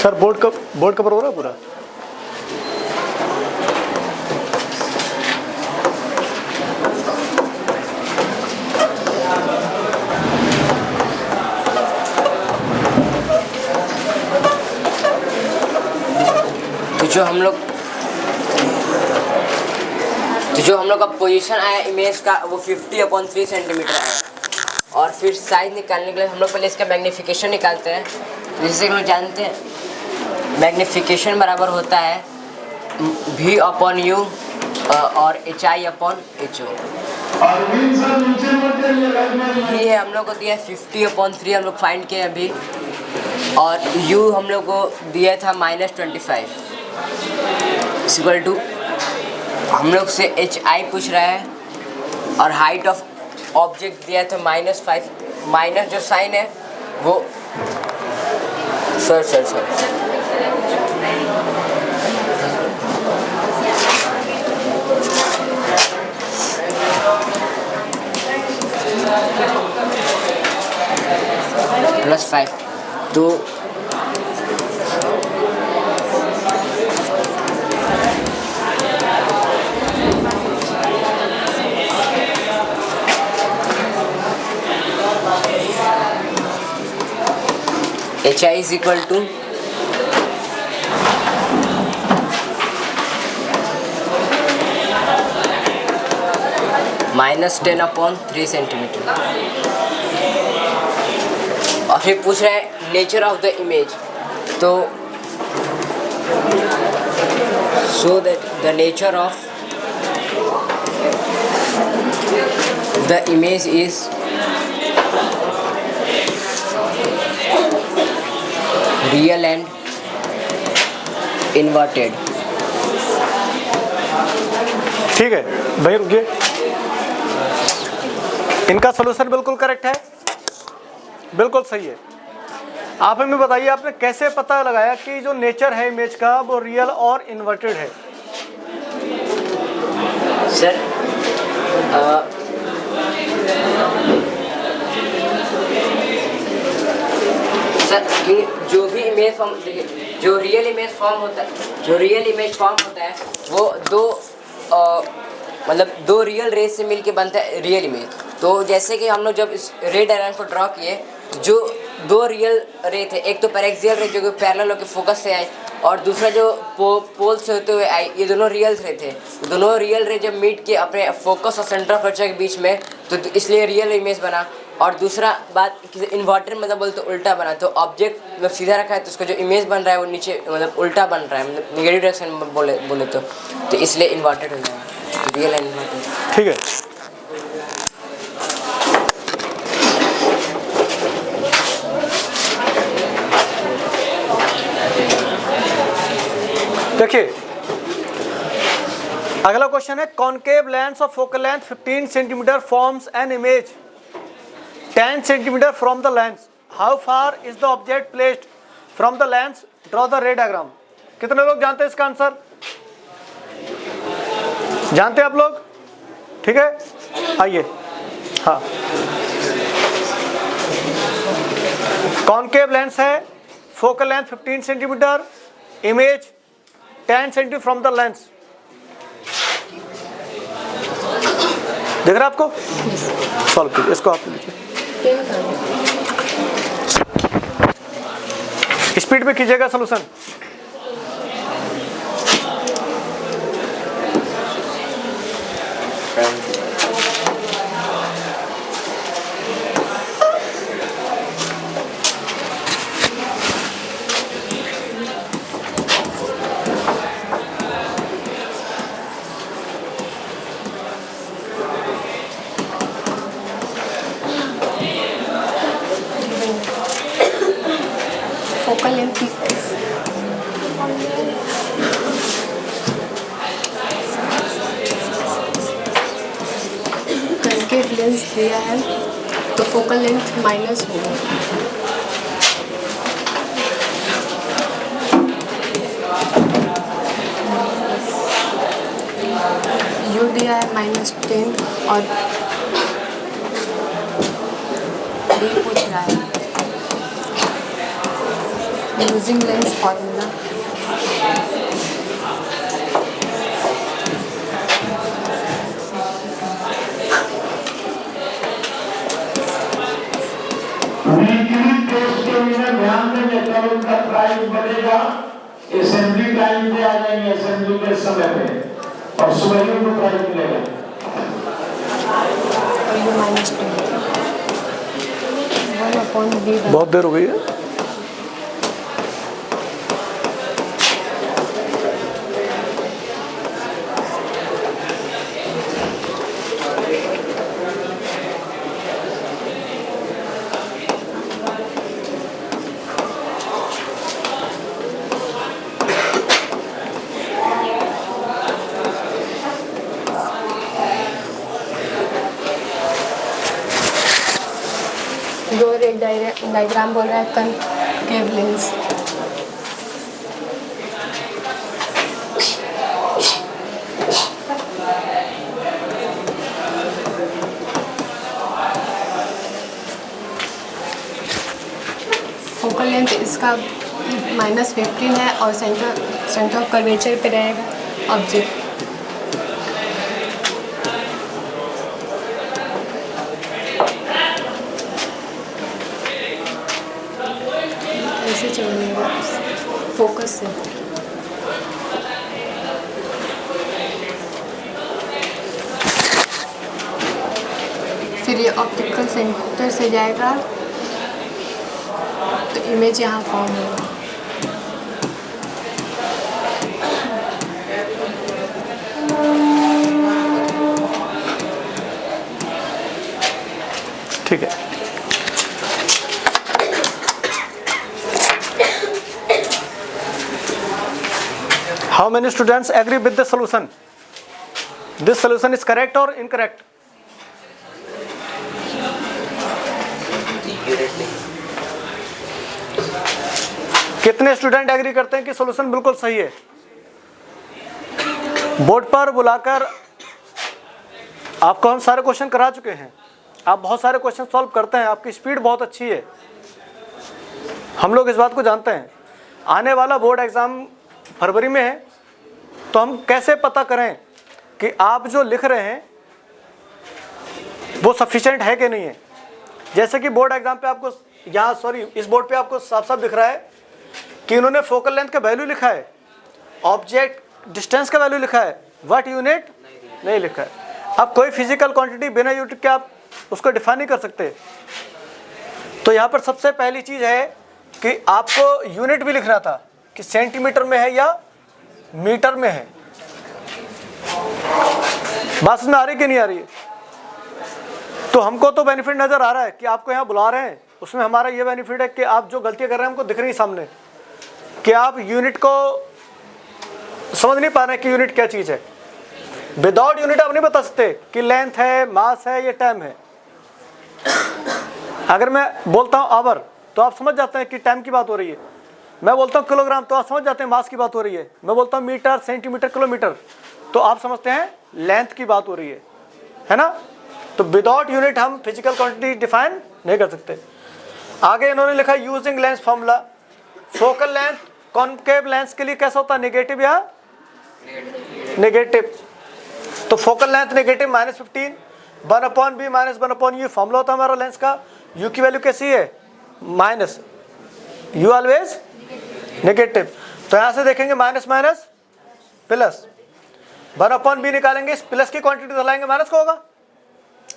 सर बोर्ड कवर हो रहा है पूरा? तो जो हम लोग का पोजीशन आया इमेज का वो 50/3 सेंटीमीटर आया। और फिर साइज निकालने के लिए हम लोग पहले इसका मैग्नीफिकेशन निकालते हैं। जैसे हम लोग जानते हैं मैग्नीफिकेशन बराबर होता है v/u और hi/ho। ये हम लोग को दिया 50/3, हम लोग फाइंड किए अभी, और u हम लोग को दिया था -25 इक्वल टू, हम लोग से hi पूछ रहा है, और हाइट ऑफ ऑब्जेक्ट दिया था -5। माइनस जो साइन है वो सर +5। तो hi is equal to -10/3 centimetre. और फिर पूछ रहे हैं नेचर ऑफ द इमेज। तो So that the nature of the image is real and inverted. ठीक है भाई, रुकिए। इनका सोल्यूशन बिल्कुल करेक्ट है, बिल्कुल सही है। आप हमें बताइए, आपने कैसे पता लगाया कि जो नेचर है इमेज का वो रियल और इन्वर्टेड है? सर कि जो भी इमेज फॉर्म, देखिए जो रियल इमेज फॉर्म होता है वो मतलब दो रियल रेज से मिलके बनता है रियल इमेज। तो जैसे कि हम लोग जब इस रे डायग्राम को ड्रॉ किए, जो दो रियल रे थे, एक तो पैरेक्सियल रे जो कि पैरेलल होकर फोकस से आए, और दूसरा जो पोल से होते हुए आई, ये दोनों रियल रे थे। दोनों रियल रे जब मीट किए अपने फोकस और सेंटर ऑफ अट्रैक्शन के बीच में, तो इसलिए रियल इमेज बना। और दूसरा बात, इन्वर्टेड मतलब बोलते उल्टा बना। तो ऑब्जेक्ट मतलब सीधा रखा है तो उसका जो इमेज बन रहा है वो नीचे मतलब उल्टा बन रहा है, मतलब नेगेटिव डायरेक्शन में बोले तो इसलिए इन्वर्टेड हो जाएगा, तो रियल एंड इन्वर्टेड। ठीक है, देखिए अगला क्वेश्चन है, concave lens of focal length 15 centimetre forms an image 10 centimetre from the lens. How far is the object placed from the lens? Draw the रे डायग्राम। कितने लोग जानते हैं इसका आंसर? जानते हैं आप लोग? ठीक है, आइए। हाँ, कॉनकेव लेंस है, focal length 15 centimetre, image 10 centimetre from the lens. देख रहे आपको? सॉल्व कीजिए इसको, आप लीजिए, स्पीड में कीजिएगा solution. Focal length concave lens दिया है तो फोकल लेंथ माइनस होगा। यू दिया है -10 और डी पूछ रहा है यूजिंग लेंस फॉर्मूला। ध्यान देंगे तब उनका प्राइस बढ़ेगा। असेंबली टाइम पे आ जाएंगे, असेंबली के समय पे, और सुबह ही उनको प्राइस मिलेगा। बहुत देर हो गई है। दो रेड डायग्राम बोल रहा है कॉनकेव लेंस। फोकल लेंथ इसका -15 है और सेंटर ऑफ कर्वेचर पे रहेगा ऑब्जेक्ट। ऐसे चलेगा फोकस से। फिर ये ऑप्टिकल सेंटर से जाएगा तो इमेज यहाँ फॉर्म होगा। How many students agree with the solution? This solution is correct और इनकरेक्ट? कितने स्टूडेंट एग्री करते हैं कि सॉल्यूशन बिल्कुल सही है? बोर्ड पर बुलाकर आपको हम सारे क्वेश्चन करा चुके हैं, आप बहुत सारे क्वेश्चन सॉल्व करते हैं, आपकी स्पीड बहुत अच्छी है, हम लोग इस बात को जानते हैं। आने वाला बोर्ड एग्जाम फरवरी में है, तो हम कैसे पता करें कि आप जो लिख रहे हैं वो सफिशिएंट है कि नहीं है? जैसे कि बोर्ड एग्जाम पे आपको यहाँ इस बोर्ड पे आपको साफ साफ दिख रहा है कि इन्होंने फोकल लेंथ का वैल्यू लिखा है, ऑब्जेक्ट डिस्टेंस का वैल्यू लिखा है, व्हाट यूनिट नहीं लिखा है। अब कोई फिजिकल क्वांटिटी बिना यूनिट के आप उसको डिफाइन नहीं कर सकते। तो यहाँ पर सबसे पहली चीज़ है कि आपको यूनिट भी लिखना था कि सेंटीमीटर में है या मीटर में है। बात में आ रही कि नहीं आ रही है? तो हमको तो बेनिफिट नज़र आ रहा है कि आपको यहाँ बुला रहे हैं, उसमें हमारा ये बेनिफिट है कि आप जो गलतियाँ कर रहे हैं हमको दिख रही है सामने, कि आप यूनिट को समझ नहीं पा रहे हैं कि यूनिट क्या चीज़ है। विदाउट यूनिट आप नहीं बता सकते कि लेंथ है, मास है, ये टाइम है। अगर मैं बोलता हूँ आवर तो आप समझ जाते हैं कि टाइम की बात हो रही है। मैं बोलता हूँ किलोग्राम तो आप समझ जाते हैं मास की बात हो रही है। मैं बोलता हूँ मीटर, सेंटीमीटर, किलोमीटर तो आप समझते हैं लेंथ की बात हो रही है ना? तो विदाउट यूनिट हम फिजिकल क्वांटिटी डिफाइन नहीं कर सकते। आगे इन्होंने लिखा using lens formula. Focal length concave lens के लिए कैसा होता है, नेगेटिव या नेगेटिव? तो focal length negative -15 1/b -1/u formula होता है हमारा लेंस का। u की वैल्यू कैसी है? Minus, u always negative. तो यहाँ से देखेंगे माइनस माइनस प्लस, 1/b निकालेंगे, इस प्लस की क्वांटिटी डालेंगे माइनस का होगा,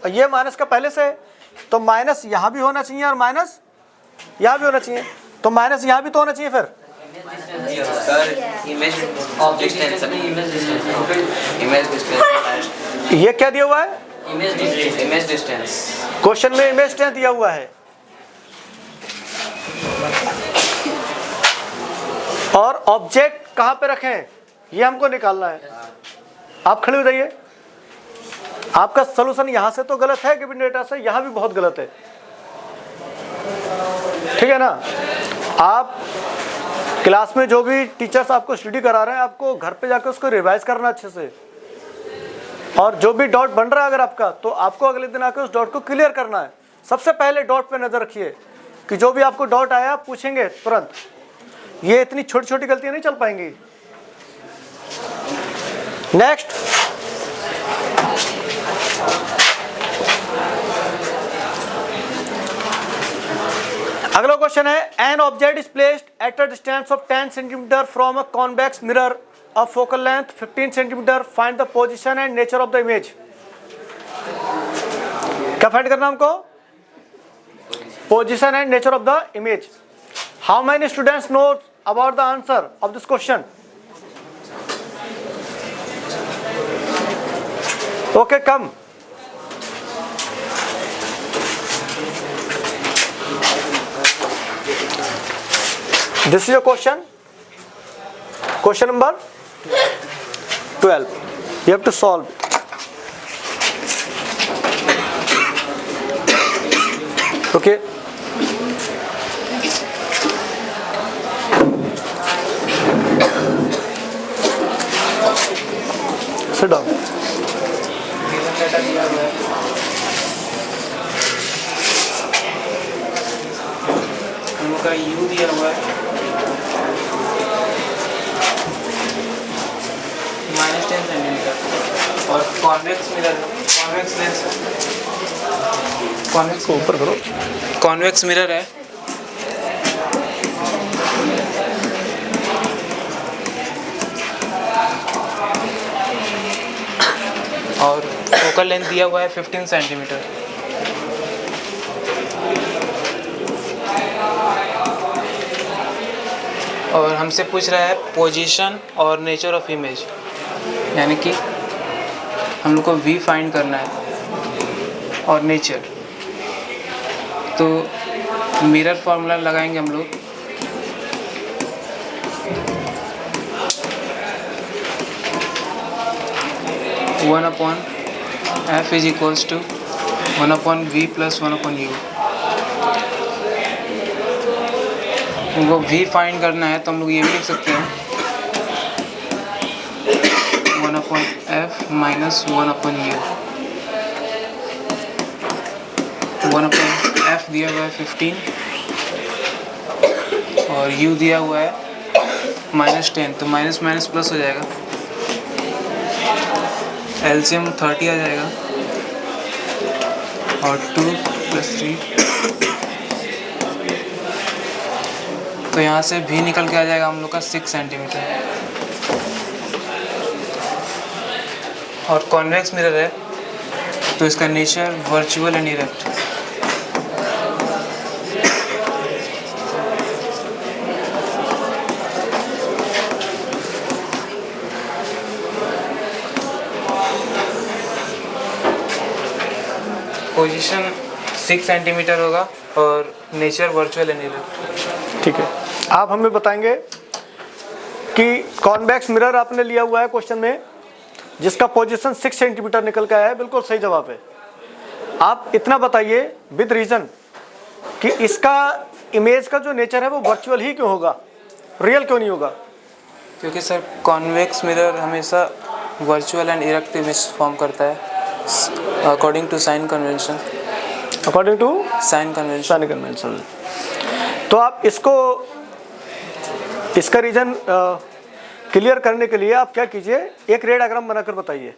और ये माइनस का पहले से है तो माइनस यहाँ भी होना चाहिए और माइनस यहाँ भी होना चाहिए, तो माइनस यहाँ भी तो होना चाहिए। फिर ये क्या दिया हुआ है? Image distance. क्वेश्चन में इमेज डिस्टेंस दिया हुआ है और ऑब्जेक्ट कहाँ पे रखें ये हमको निकालना है। आप खड़े हो जाइए। आपका सॉल्यूशन यहाँ से तो गलत है, गिवन डेटा से यहाँ भी बहुत गलत है, ठीक है ना? आप क्लास में जो भी टीचर्स आपको स्टडी करा रहे हैं, आपको घर पे जाकर उसको रिवाइज करना अच्छे से, और जो भी डॉट बन रहा है अगर आपका, तो आपको अगले दिन आकर उस डॉट को क्लियर करना है। सबसे पहले डॉट पे नज़र रखिए कि जो भी आपको डॉट आया आप पूछेंगे तुरंत। ये इतनी छोटी छोटी गलतियां नहीं चल पाएंगी। नेक्स्ट, अगला क्वेश्चन है an object is placed at a distance of 10 centimetre from a convex mirror of focal length 15 centimetre, find the position and nature of the image. क्या फाइंड करना हमको? Position and nature of the image. How many students know about the answer of this question? Okay, come. This is your question. Question number 12. You have to solve. Okay. Sit down. उनका U दिया हुआ है -10 centimetre और convex mirror, convex lens, convex को ऊपर करो। Convex mirror है और फोकल लेंथ दिया हुआ है 15 सेंटीमीटर। और हमसे पूछ रहा है पोजीशन और नेचर ऑफ इमेज, यानी कि हम लोग को वी फाइंड करना है और नेचर। तो मिरर फार्मूला लगाएंगे हम लोग। 1/f is equals to 1/v plus 1/u। हमको v फाइंड करना है तो हम लोग ये भी लिख सकते हैं 1/f माइनस 1/u। 1/f दिया हुआ है 15 और u दिया हुआ है -10, तो माइनस माइनस प्लस हो जाएगा, एलसीएम 30 आ जाएगा और 2 + 3, तो यहाँ से भी निकल के आ जाएगा हम लोग का 6 सेंटीमीटर। और कॉन्वेक्स मिरर है तो इसका nature virtual and erect. Position 6 centimetre होगा और नेचर वर्चुअल एंड इरेक्ट। ठीक है, आप हमें बताएंगे कि कॉन्वेक्स मिरर आपने लिया हुआ है क्वेश्चन में, जिसका पोजीशन 6 सेंटीमीटर निकल के आया है, बिल्कुल सही जवाब है। आप इतना बताइए विद रीजन कि इसका इमेज का जो नेचर है वो वर्चुअल ही क्यों होगा, रियल क्यों नहीं होगा? क्योंकि सर कॉन्वेक्स मिरर हमेशा virtual and erect image form करता है according to sign convention. According to sign convention. तो आप इसका रीजन क्लियर करने के लिए आप क्या कीजिए, एक रे डायग्राम बनाकर बताइए।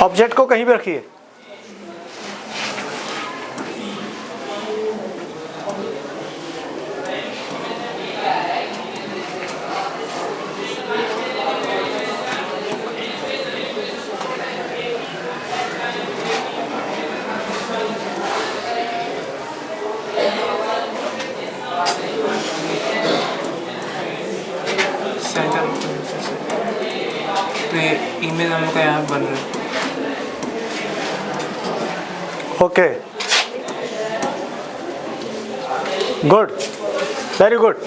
ऑब्जेक्ट को कहीं भी रखिए। तो ये इमेज हम लोग का यहाँ बन रहा है। Okay, good, very good.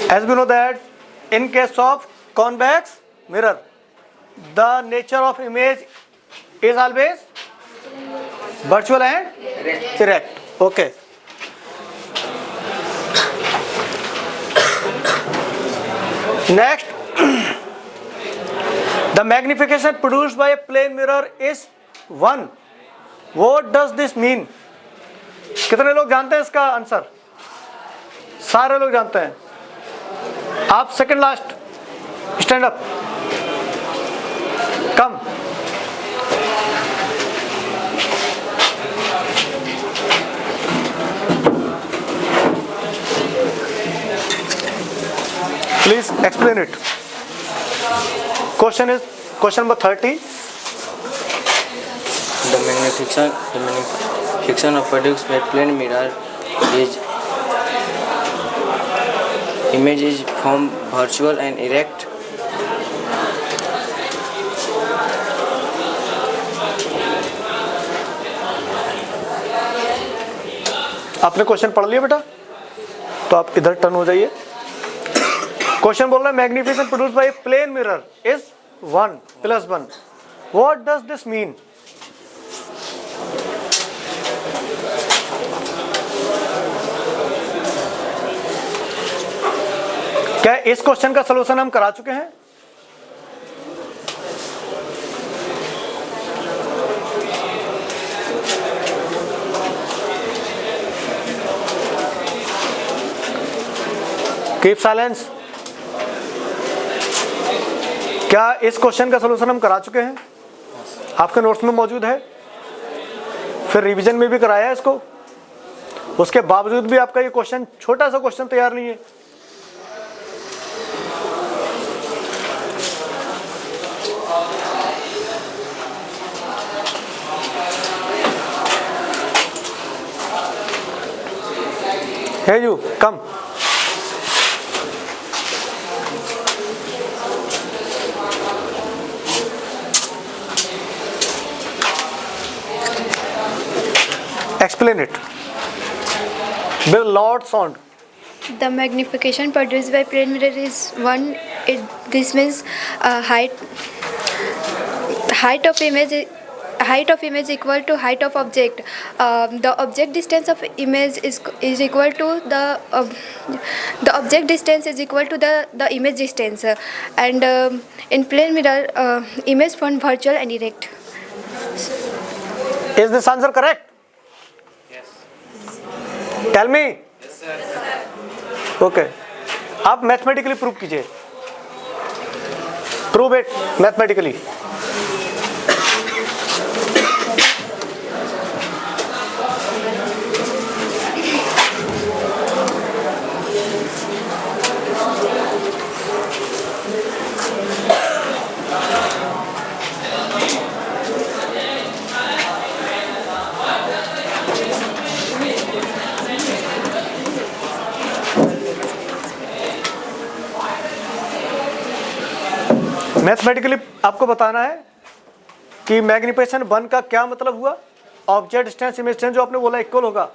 As we know that in case of convex mirror, the nature of image is always virtual and erect. Okay. Next, the magnification produced by a plane mirror is 1. What does this mean? कितने लोग जानते हैं इसका answer? सारे लोग जानते हैं। आप second last, stand up, come. Please explain it. Question number 30. The magnification of produced by plane mirror is image is from virtual and erect. आपने क्वेश्चन पढ़ लिया बेटा, तो आप इधर टर्न हो जाइए। क्वेश्चन बोल रहा है magnification produce by plane mirror is 1 + 1। What does this mean? क्या इस क्वेश्चन का सलूशन हम करा चुके हैं? Keep silence. क्या इस क्वेश्चन का सोल्यूशन हम करा चुके हैं? आपके नोट्स में मौजूद है, फिर रिवीजन में भी कराया है इसको, उसके बावजूद भी आपका ये क्वेश्चन, छोटा सा क्वेश्चन तैयार नहीं है। Hey you, come. Explain it with loud sound. The magnification produced by plane mirror is 1. This means height of image equal to height of object. The object distance of image is equal to the object distance is equal to the image distance. And in plane mirror, image form virtual and erect. Is this answer correct? Yes. Tell me. Yes, sir. Okay. आप mathematically prove कीजिए। Prove it mathematically. Mathematically आपको बताना है कि magnification 1 का क्या मतलब हुआ। ऑब्जेक्ट डिस्टेंस इमेज डिस्टेंस जो आपने बोला इक्वल होगा,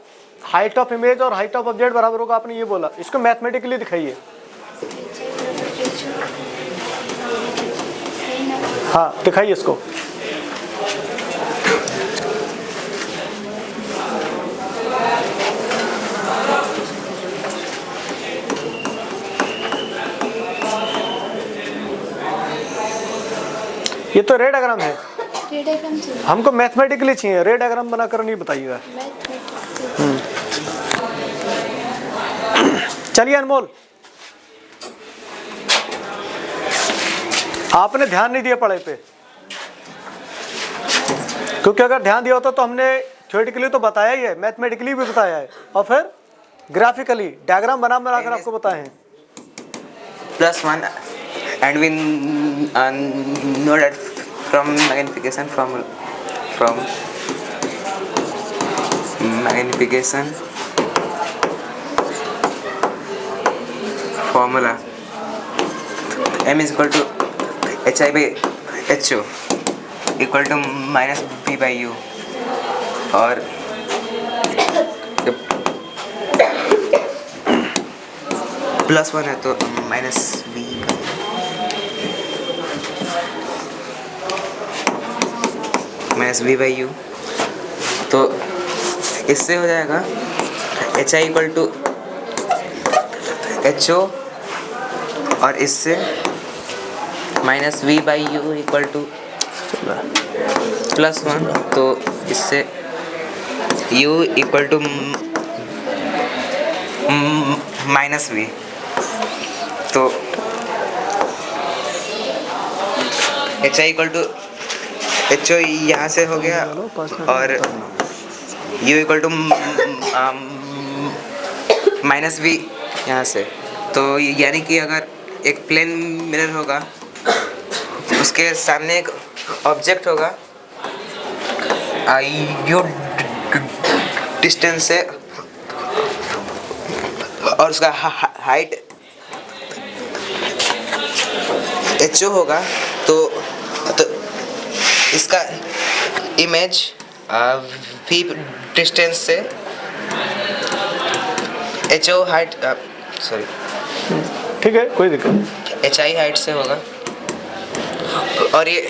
हाइट ऑफ इमेज और हाइट ऑफ ऑब्जेक्ट बराबर होगा, आपने ये बोला। इसको मैथमेटिकली दिखाइए। हाँ दिखाइए इसको। ये तो रे डायग्राम है, रे डायग्राम चाहिए। हमको मैथमेटिकली चाहिए, रे डायग्राम बनाकर नहीं बताइएगा। चलिए अनमोल, आपने ध्यान नहीं दिया पढ़ाई पे, क्योंकि अगर ध्यान दिया होता तो हमने थ्योरेटिकली तो बताया ही है, मैथमेटिकली भी बताया है, और फिर ग्राफिकली डायग्राम बना बनाकर आपको बताए हैं। +1 and we know that from magnification formula m is equal to hi by ho equal to minus b by u, और +1 है तो माइनस v बाई यू। तो इससे हो जाएगा H I equal to H O, और इससे minus V by U equal to +1, तो इससे u equal to minus V. तो H I equal to H O यहाँ से हो गया, और u equal to minus V यहाँ से। तो यानी कि अगर एक प्लेन मिरर होगा, उसके सामने एक ऑब्जेक्ट होगा, u डिस्टेंस से, और उसका हाइट एच ओ होगा, तो इसका इमेज v डिस्टेंस से एच ओ हाइट, सॉरी ठीक है कोई दिक्कत नहीं, एच आई हाइट से होगा, और ये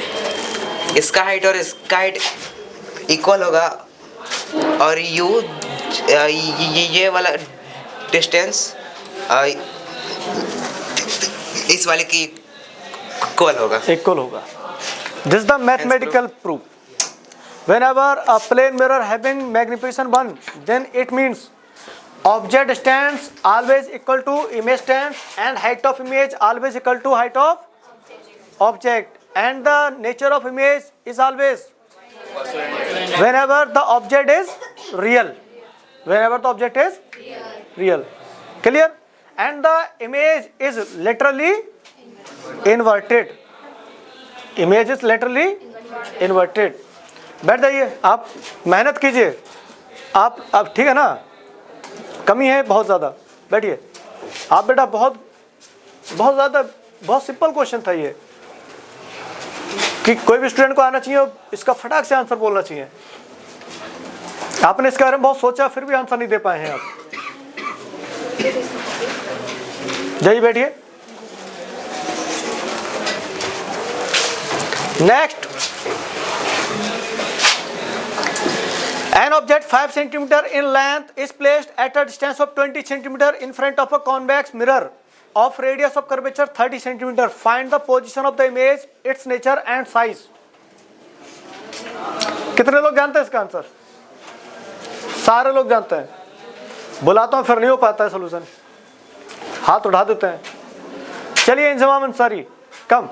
इसका हाइट और इसका हाइट इक्वल होगा, और u ये वाला डिस्टेंस इस वाले की इक्वल होगा। This is the mathematical proof. Whenever a plane mirror having magnification 1, then it means object distance always equal to image distance and height of image always equal to height of object and the nature of image is always whenever the object is real. Whenever the object is real. Clear? And the image is literally inverted. Image is literally inverted. बैठ जाइए, आप मेहनत कीजिए, आप अब ठीक है ना, कमी है बहुत ज़्यादा, बैठिए आप बेटा, बहुत ज़्यादा, बहुत सिंपल क्वेश्चन था ये कि कोई भी स्टूडेंट को आना चाहिए, इसका फटाक से आंसर बोलना चाहिए। आपने इसके बारे में बहुत सोचा फिर भी आंसर नहीं दे पाए हैं आप। जाइए बैठिए। Next, an object 5 cm in length is placed at a distance of 20 cm in front of a convex mirror of radius of curvature 30 cm. Find the position of the image, its nature and size. कितने लोग जानते हैं इसका answer? सारे लोग जानते हैं। बुलाता हूं फिर नहीं हो पाता है सोल्यूशन, हाथ उठा देते हैं। चलिए इंजमाम अंसारी, कम।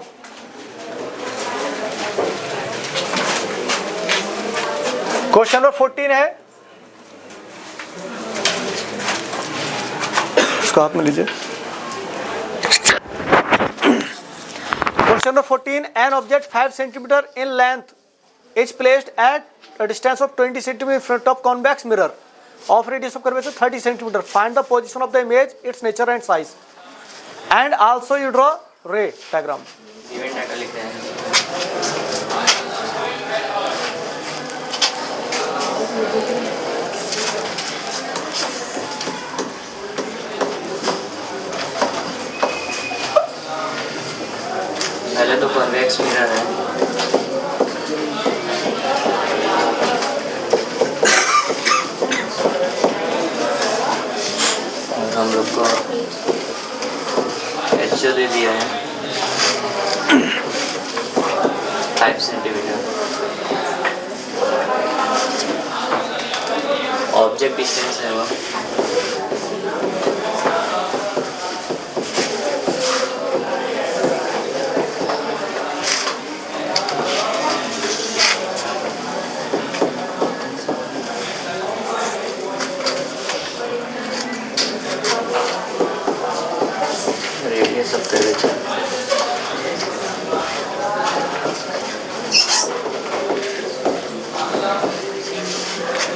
क्वेश्चन नंबर 14 है, इसको हाथ में लीजिए। Question number 14, an object 5 cm in length is placed at a distance of 20 cm in front of convex mirror of radius of curvature 30 cm. Find the position of the image, its nature and size, and also you draw ray diagram. Event data लिखते हैं। पहले तो convex mirror है, और हम लोग को HO दे दिया है 5 सेंटीमीटर। ऑब्जेक्ट डिस्टेंस है वो रेडियस ऑफ कर्वेचर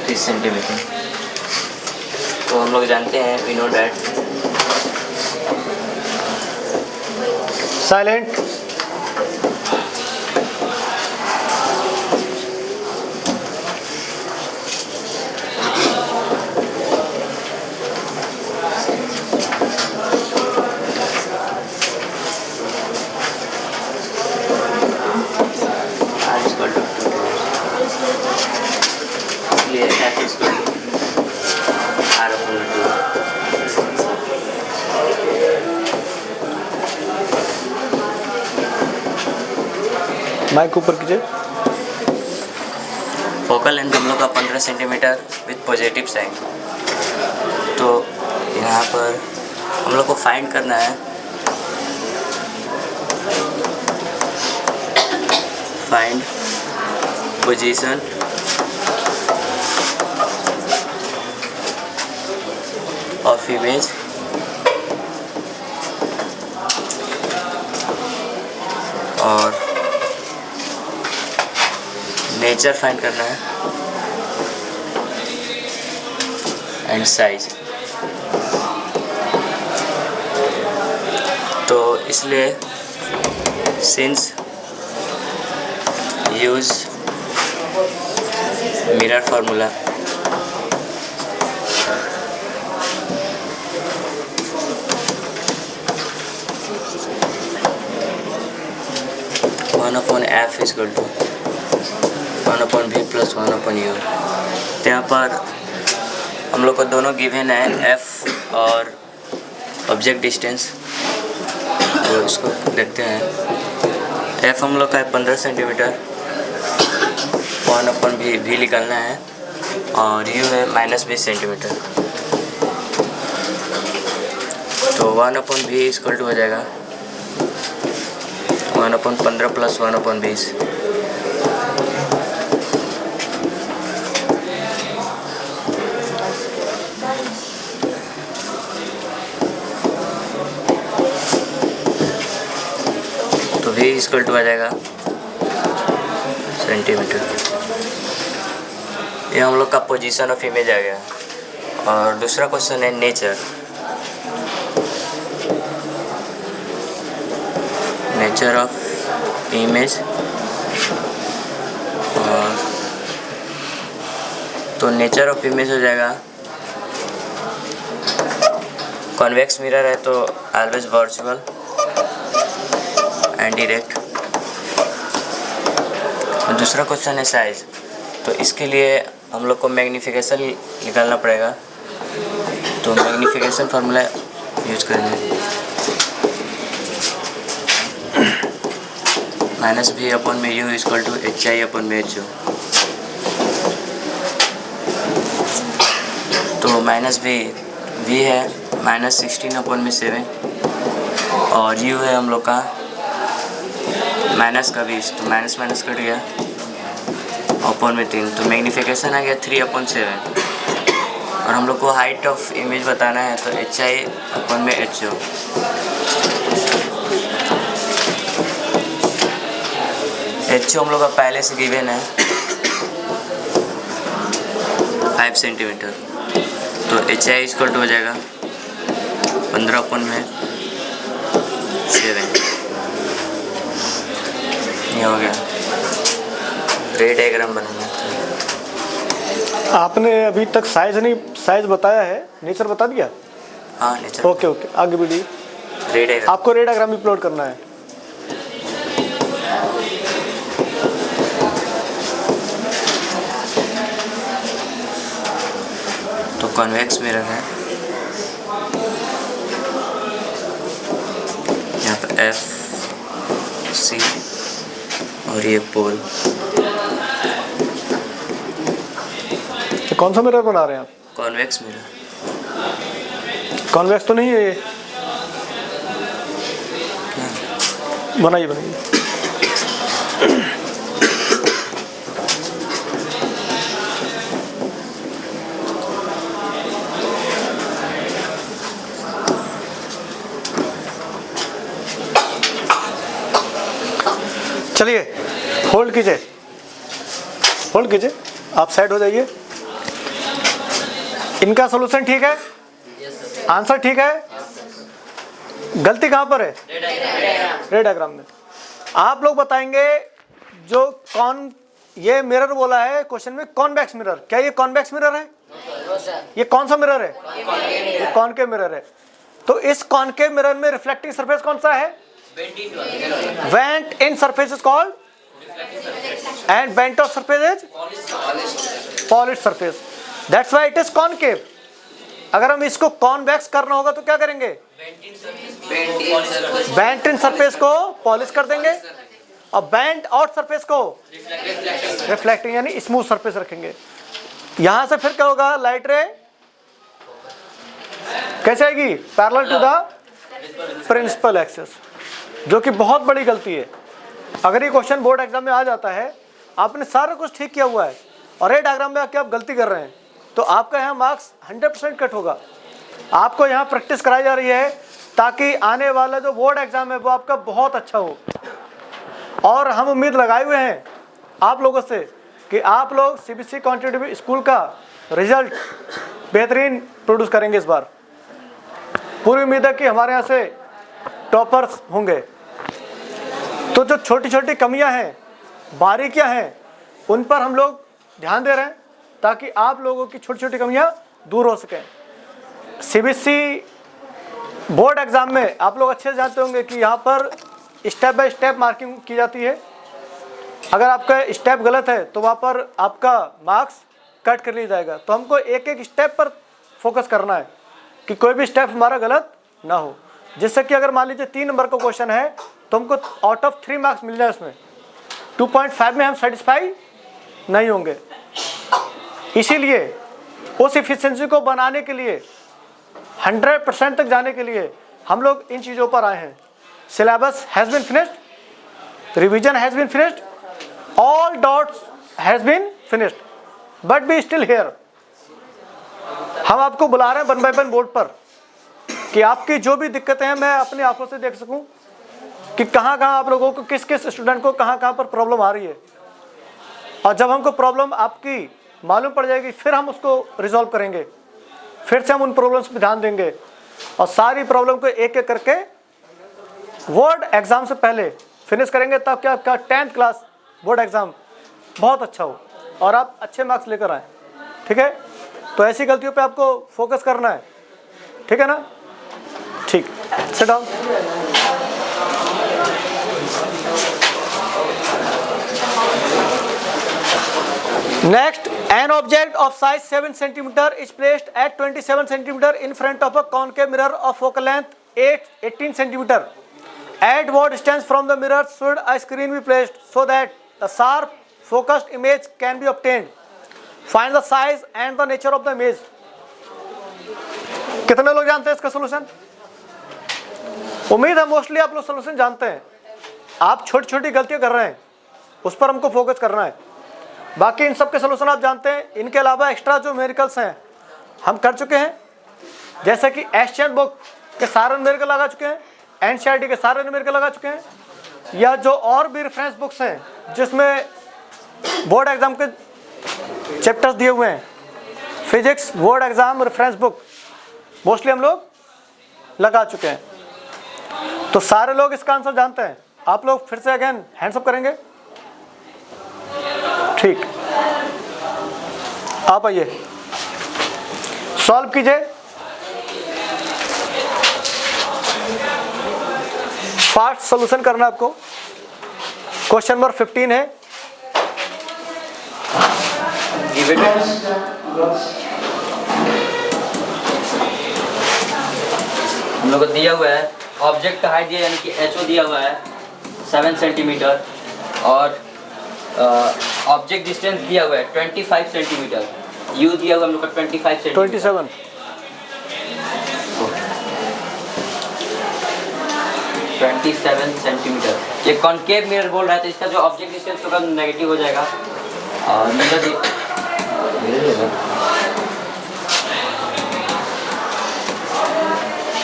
30 सेंटीमीटर। तो हम लोग जानते हैं, we know that silent. Mic ऊपर कीजिए। फोकल लेंथ हम लोग का 15 सेंटीमीटर विथ पॉजिटिव साइन। तो यहाँ पर हम लोग को फाइंड करना है फाइंड पोजीशन ऑफ इमेज और नेचर फाइंड करना है एंड साइज। तो इसलिए since use mirror formula, one upon f is equal to 1/v + 1/u। तो यहाँ पर हम लोग को दोनों गिवन है, f और ऑब्जेक्ट डिस्टेंस। तो इसको देखते हैं। f हम लोग का है 15 सेंटीमीटर, 1/v भी निकालना है, और u है -20 सेंटीमीटर। तो 1/v इक्वल टू हो जाएगा 1/15 + 1/20। तो v = आ जाएगा सेंटीमीटर। ये हम लोग का पोजीशन ऑफ इमेज आ गया। और दूसरा क्वेश्चन है नेचर ऑफ इमेज। और तो नेचर ऑफ इमेज हो जाएगा, कॉन्वेक्स मिरर है तो ऑलवेज वर्चुअल एंड डायरेक्ट। दूसरा क्वेश्चन है साइज। तो इसके लिए हम लोग को मैग्नीफिकेशन निकालना पड़ेगा, तो मैग्नीफिकेशन फार्मूला यूज करेंगे। -v/mu = hi/ho। तो -v है -16/7 और u है हम लोग का -20, तो माइनस कट गया अपॉन में 3, तो मैग्नीफिकेशन आ गया 3/7। और हम लोग को हाइट ऑफ इमेज बताना है तो hi/ho। h हम लोग का पहले से गिवन है 5 सेंटीमीटर, तो hi = हो जाएगा 15/7। ये हो गया। रे डायग्राम बनाना। आपने अभी तक साइज बताया है, नेचर बता दिया? हाँ नेचर। ओके आगे बढ़िए। रे डायग्राम आपको रे डायग्राम भी प्लॉट करना है। तो कॉन्वेक्स मिरर है, यहाँ पर F C और ये पोल। कौन सा मिरर बना रहे हैं आप? Convex mirror. कॉन्वेक्स तो नहीं है ये? बनाइए। चलिए होल्ड कीजिए, आप साइड हो जाइए। इनका सॉल्यूशन ठीक है, आंसर ठीक है, गलती कहाँ पर है? रे डायग्राम में। आप लोग बताएंगे जो ये मिरर बोला है क्वेश्चन में कॉन्वेक्स मिरर, क्या ये कॉन्वेक्स मिरर है? ये कौन सा मिरर है? ये कॉनकेव मिरर है। तो इस कॉनकेव मिरर में रिफ्लेक्टिंग सरफेस कौन सा है? Vent in surface is called and bent of surface is polished surface. That's why it is concave. अगर हम इसको कॉन्वेक्स करना होगा तो क्या करेंगे? बेंट इन सरफेस को पॉलिश कर देंगे और बेंट आउट सरफेस को रिफ्लेक्टिंग यानी स्मूथ सरफेस रखेंगे। यहां से फिर क्या होगा? लाइट रे कैसे आएगी? Parallel to the principal axis, जो कि बहुत बड़ी गलती है। अगर ये क्वेश्चन बोर्ड एग्जाम में आ जाता है, आपने सारा कुछ ठीक किया हुआ है और ये डायग्राम में आके आप गलती कर रहे हैं, तो आपका यहाँ मार्क्स 100% कट होगा। आपको यहाँ प्रैक्टिस कराई जा रही है ताकि आने वाला जो बोर्ड एग्जाम है वो आपका बहुत अच्छा हो। और हम उम्मीद लगाए हुए हैं आप लोगों से कि आप लोग CBSE कॉम्पिटिटिव स्कूल का रिजल्ट बेहतरीन प्रोड्यूस करेंगे इस बार। पूरी उम्मीद है कि हमारे यहाँ से टॉपर्स होंगे। तो जो छोटी छोटी कमियां हैं, बारीकियां हैं, उन पर हम लोग ध्यान दे रहे हैं ताकि आप लोगों की छोटी छोटी कमियां दूर हो सकें। CBSE बोर्ड एग्जाम में आप लोग अच्छे से जानते होंगे कि यहाँ पर स्टेप बाय स्टेप मार्किंग की जाती है। अगर आपका स्टेप गलत है तो वहाँ पर आपका मार्क्स कट कर लिया जाएगा। तो हमको एक एक स्टेप पर फोकस करना है कि कोई भी स्टेप हमारा गलत ना हो, जिससे कि अगर मान लीजिए 3 नंबर का क्वेश्चन है तो हमको आउट ऑफ 3 मार्क्स मिल जाए, उसमें 2.5 में हम सेटिस्फाई नहीं होंगे। इसीलिए उस एफिशिएंसी को बनाने के लिए 100% तक जाने के लिए हम लोग इन चीज़ों पर आए हैं। Syllabus has been finished, revision has been finished, all dots has been finished, but be still here. हम आपको बुला रहे हैं 1 by 1 बोर्ड पर कि आपकी जो भी दिक्कतें हैं मैं अपनी आंखों से देख सकूं कि कहाँ कहाँ आप लोगों को, किस किस स्टूडेंट को कहाँ कहाँ पर प्रॉब्लम आ रही है। और जब हमको प्रॉब्लम आपकी मालूम पड़ जाएगी फिर हम उसको रिजॉल्व करेंगे, फिर से हम उन प्रॉब्लम्स पे ध्यान देंगे और सारी प्रॉब्लम को एक एक करके बोर्ड एग्ज़ाम से पहले फिनिश करेंगे, तब क्या आपका 10th क्लास बोर्ड एग्ज़ाम बहुत अच्छा हो और आप अच्छे मार्क्स लेकर आएँ। ठीक है, तो ऐसी गलतियों पे आपको फोकस करना है, ठीक है ना? ठीक, sit down. Next, an object of size 7 cm is placed at 27 cm in front of a concave mirror of focal length 18 cm. At what distance from the mirror should a screen be placed so that the sharp focused image can be obtained? Find the size and the nature of the image. कितने लोग जानते हैं इसका solution? उम्मीद है mostly आप लोग solution जानते हैं। आप छोटी छोटी गलतियां कर रहे हैं, उस पर हमको फोकस करना है। बाकी इन सब के सोल्यूशन आप जानते हैं। इनके अलावा एक्स्ट्रा जो न्यूमेरिकल्स हैं हम कर चुके हैं, जैसे कि एशियन बुक के सारे न्यूमेरिकल लगा चुके हैं, एनसीईआरटी के सारे न्यूमेरिकल लगा चुके हैं, या जो और भी रेफरेंस बुक्स हैं जिसमें बोर्ड एग्जाम के चैप्टर्स दिए हुए हैं, physics board exam reference book mostly हम लोग लगा चुके हैं। तो सारे लोग इसका आंसर जानते हैं। आप लोग फिर से अगेन हैंड्स अप करेंगे। ठीक, आप आइए, सॉल्व कीजिए। फास्ट सॉल्यूशन करना आपको। क्वेश्चन नंबर 15 है। हम लोग को दिया हुआ है ऑब्जेक्ट का हाइट दिया यानी कि HO दिया हुआ है 7 सेंटीमीटर और ऑब्जेक्ट डिस्टेंस दिया हुआ है 25 सेंटीमीटर। यू दिया हुआ हम लोग का 25 सेंटीमीटर 27 सेंटीमीटर। ये कॉन्केव मिरर बोल रहा है तो इसका जो ऑब्जेक्ट डिस्टेंस होगा नेगेटिव हो जाएगा। और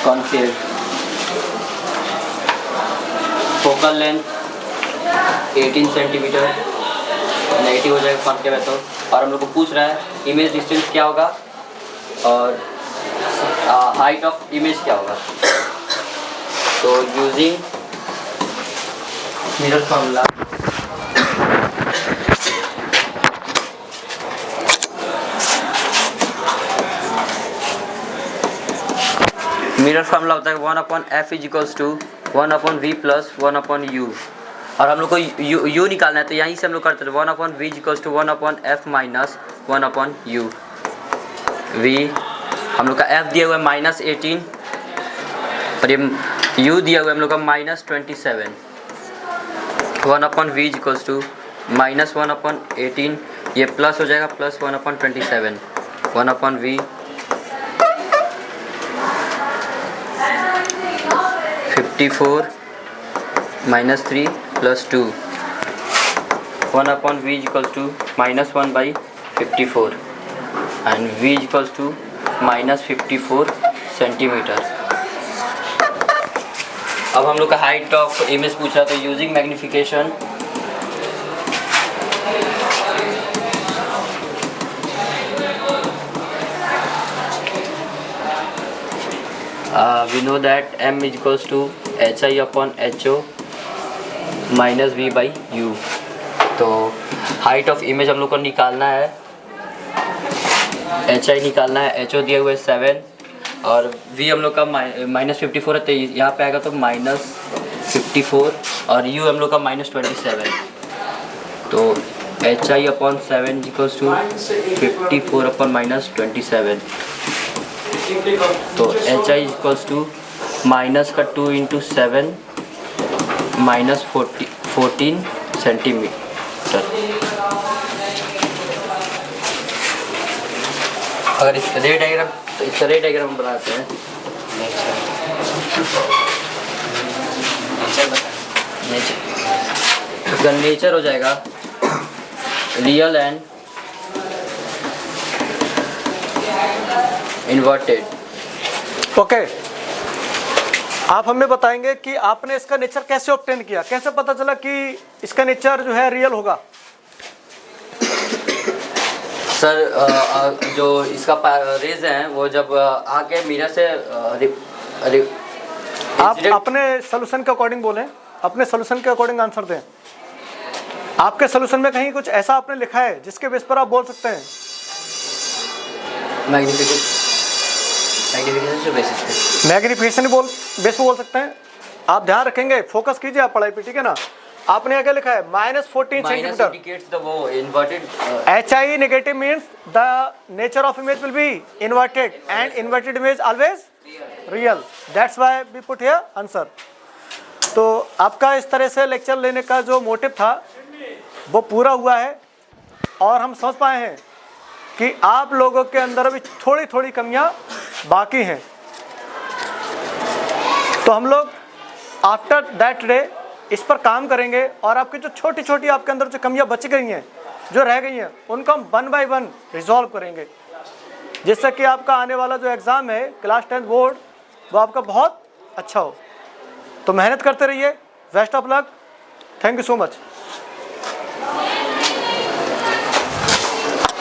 concave focal length 18 centimetre negative हो जाएगा कॉन्केव है तो। और हम लोग को पूछ रहा है इमेज डिस्टेंस क्या होगा और हाइट ऑफ इमेज क्या होगा। तो using mirror formula mirror formula होता है 1/f = 1/v + 1/u। और हम लोग को u निकालना है तो यहीं से हम लोग करते हैं 1/v = 1/f - 1/u। v हम लोग का f दिया हुआ है -18 और ये u दिया हुआ है हम लोग का -27। 1/v = -1/18, ये प्लस हो जाएगा plus 1/27। 1/v 54 - 3 + 2। 1/v = -1/54 and v = -54 centimetre. अब हम लोग का हाइट ऑफ इमेज पूछा तो using magnification we know that m = hi/ho -v/u। तो हाइट ऑफ इमेज हम लोग को निकालना है, hi निकालना है, ho दिया हुआ है 7 और v हम लोग का -54 है तो यहाँ पे आएगा तो -54 और u हम लोग का -27। तो hi/7 = 54/-27। तो hi = -2 × 7 -14 सेंटीमीटर। अगर इस रे डायग्राम तो इस रे डायग्राम बनाते हैं। नेचर इसका नेचर हो जाएगा रियल एंड इन्वर्टेड। ओके, आप हमें बताएंगे कि आपने इसका नेचर कैसे ऑब्टेन किया, कैसे पता चला कि इसका नेचर जो है रियल होगा? सर जो इसका रेज है वो जब आके मिरर से आप अपने सोल्यूशन के अकॉर्डिंग बोलें, अपने सोल्यूशन के अकॉर्डिंग आंसर दें। आपके सोल्यूशन में कहीं कुछ ऐसा आपने लिखा है जिसके बेस पर आप बोल सकते हैं? मैग्निफिकेशन बेस पे बोल सकते हैं। आप ध्यान रखेंगे, फोकस कीजिए आप पढ़ाई पे, ठीक है ना। आपने आगे लिखा है -14 centimetre. HI negative means the nature of image will be inverted and inverted image always real, that's why we put here answer. तो आपका इस तरह से लेक्चर लेने का जो मोटिव था वो पूरा हुआ है और हम समझ पाए हैं कि आप लोगों के अंदर अभी थोड़ी थोड़ी कमियां बाकी हैं। तो हम लोग आफ्टर दैट डे इस पर काम करेंगे और आपकी जो छोटी छोटी आपके अंदर जो कमियां बच गई हैं, जो रह गई हैं, उनको हम 1 बाय 1 रिजॉल्व करेंगे, जिससे कि आपका आने वाला जो एग्ज़ाम है क्लास 10 बोर्ड वो आपका बहुत अच्छा हो। तो मेहनत करते रहिए। Best of luck. Thank you so much.